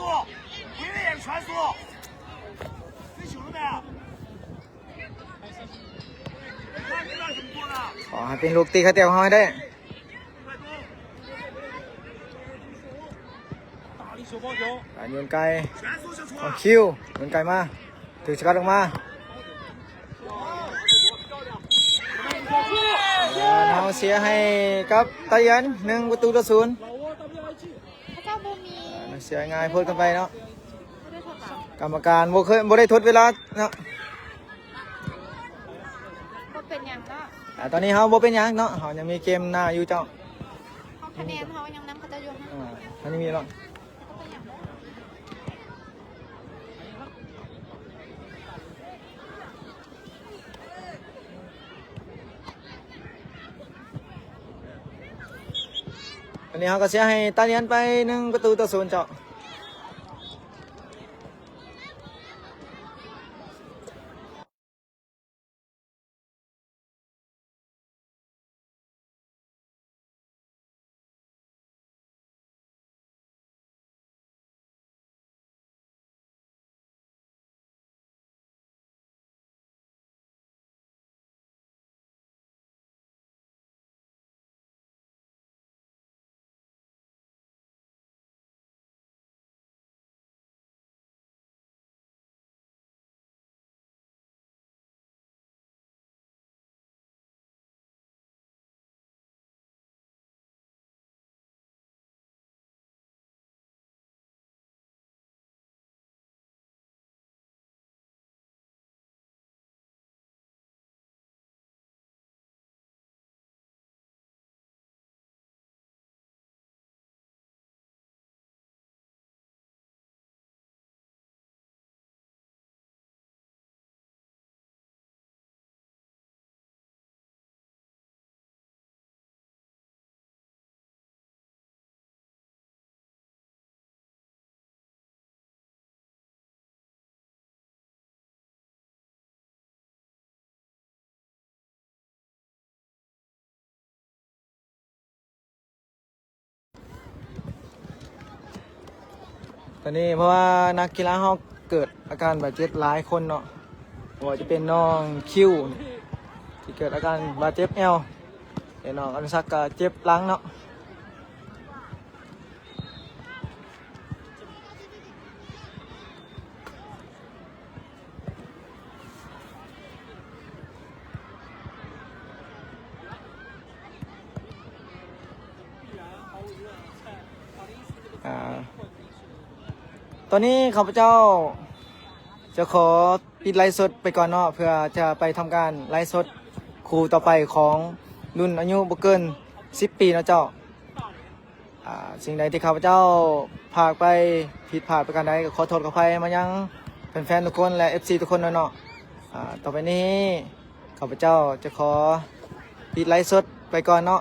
回位也是全速，分清楚没？看这边怎么做的？ ขอให้เป็นลูกตีข้าเตียวเขาให้ได้ 大力小包球， การโยนไกล 全速就出 ของคิวโยนไกลมาถือสกัดออกมาเราเสียให้กับตาเลียน1-0老挝 WIG。พระเจ้าบูมี เสียง่ายพูดกันไปเนาะ ไม่ได้ทดสอบ กรรมการบ่ได้ทดเวลาเนาะ ก็เป็นอย่างเนาะ ตอนนี้เขาบ่เป็นหยังเนาะเขายังมีเกมหน้าอยู่เจ้า เขาคะแนนเขายังนำเขาจะยกให้ เขายังมีเนาะ ก็เป็นอย่างนั้น อันนี้เขาก็เสียให้ตาเลียนไป1-0เจ้า อนนี้เพราะว่านักกีฬาเขาเกิดอาการบาดเจ็บหลายคนเนาะว่าจะเป็นน้องคิวที่เกิดอาการบาดเจ็บเอวเดี๋ยวน้องอนุสักก็เจ็บหลังเนาะตอนนี้ข้าพเจ้าจะขอปิดไลฟ์สดไปก่อนเนาะเพื่อจะไปทำการไลฟ์สดครูต่อไปของรุ่นอายุบ่เกิน10 ปีนะเจ้าสิ่งใดที่ข้าพเจ้าพากไปผิดพลาดประการใดก็ขอโทษขออภัยมายังแฟนๆทุกคนและ FC ทุกคนเนาะต่อไปนี้ข้าพเจ้าจะขอปิดไลฟ์สดไปก่อนเนาะ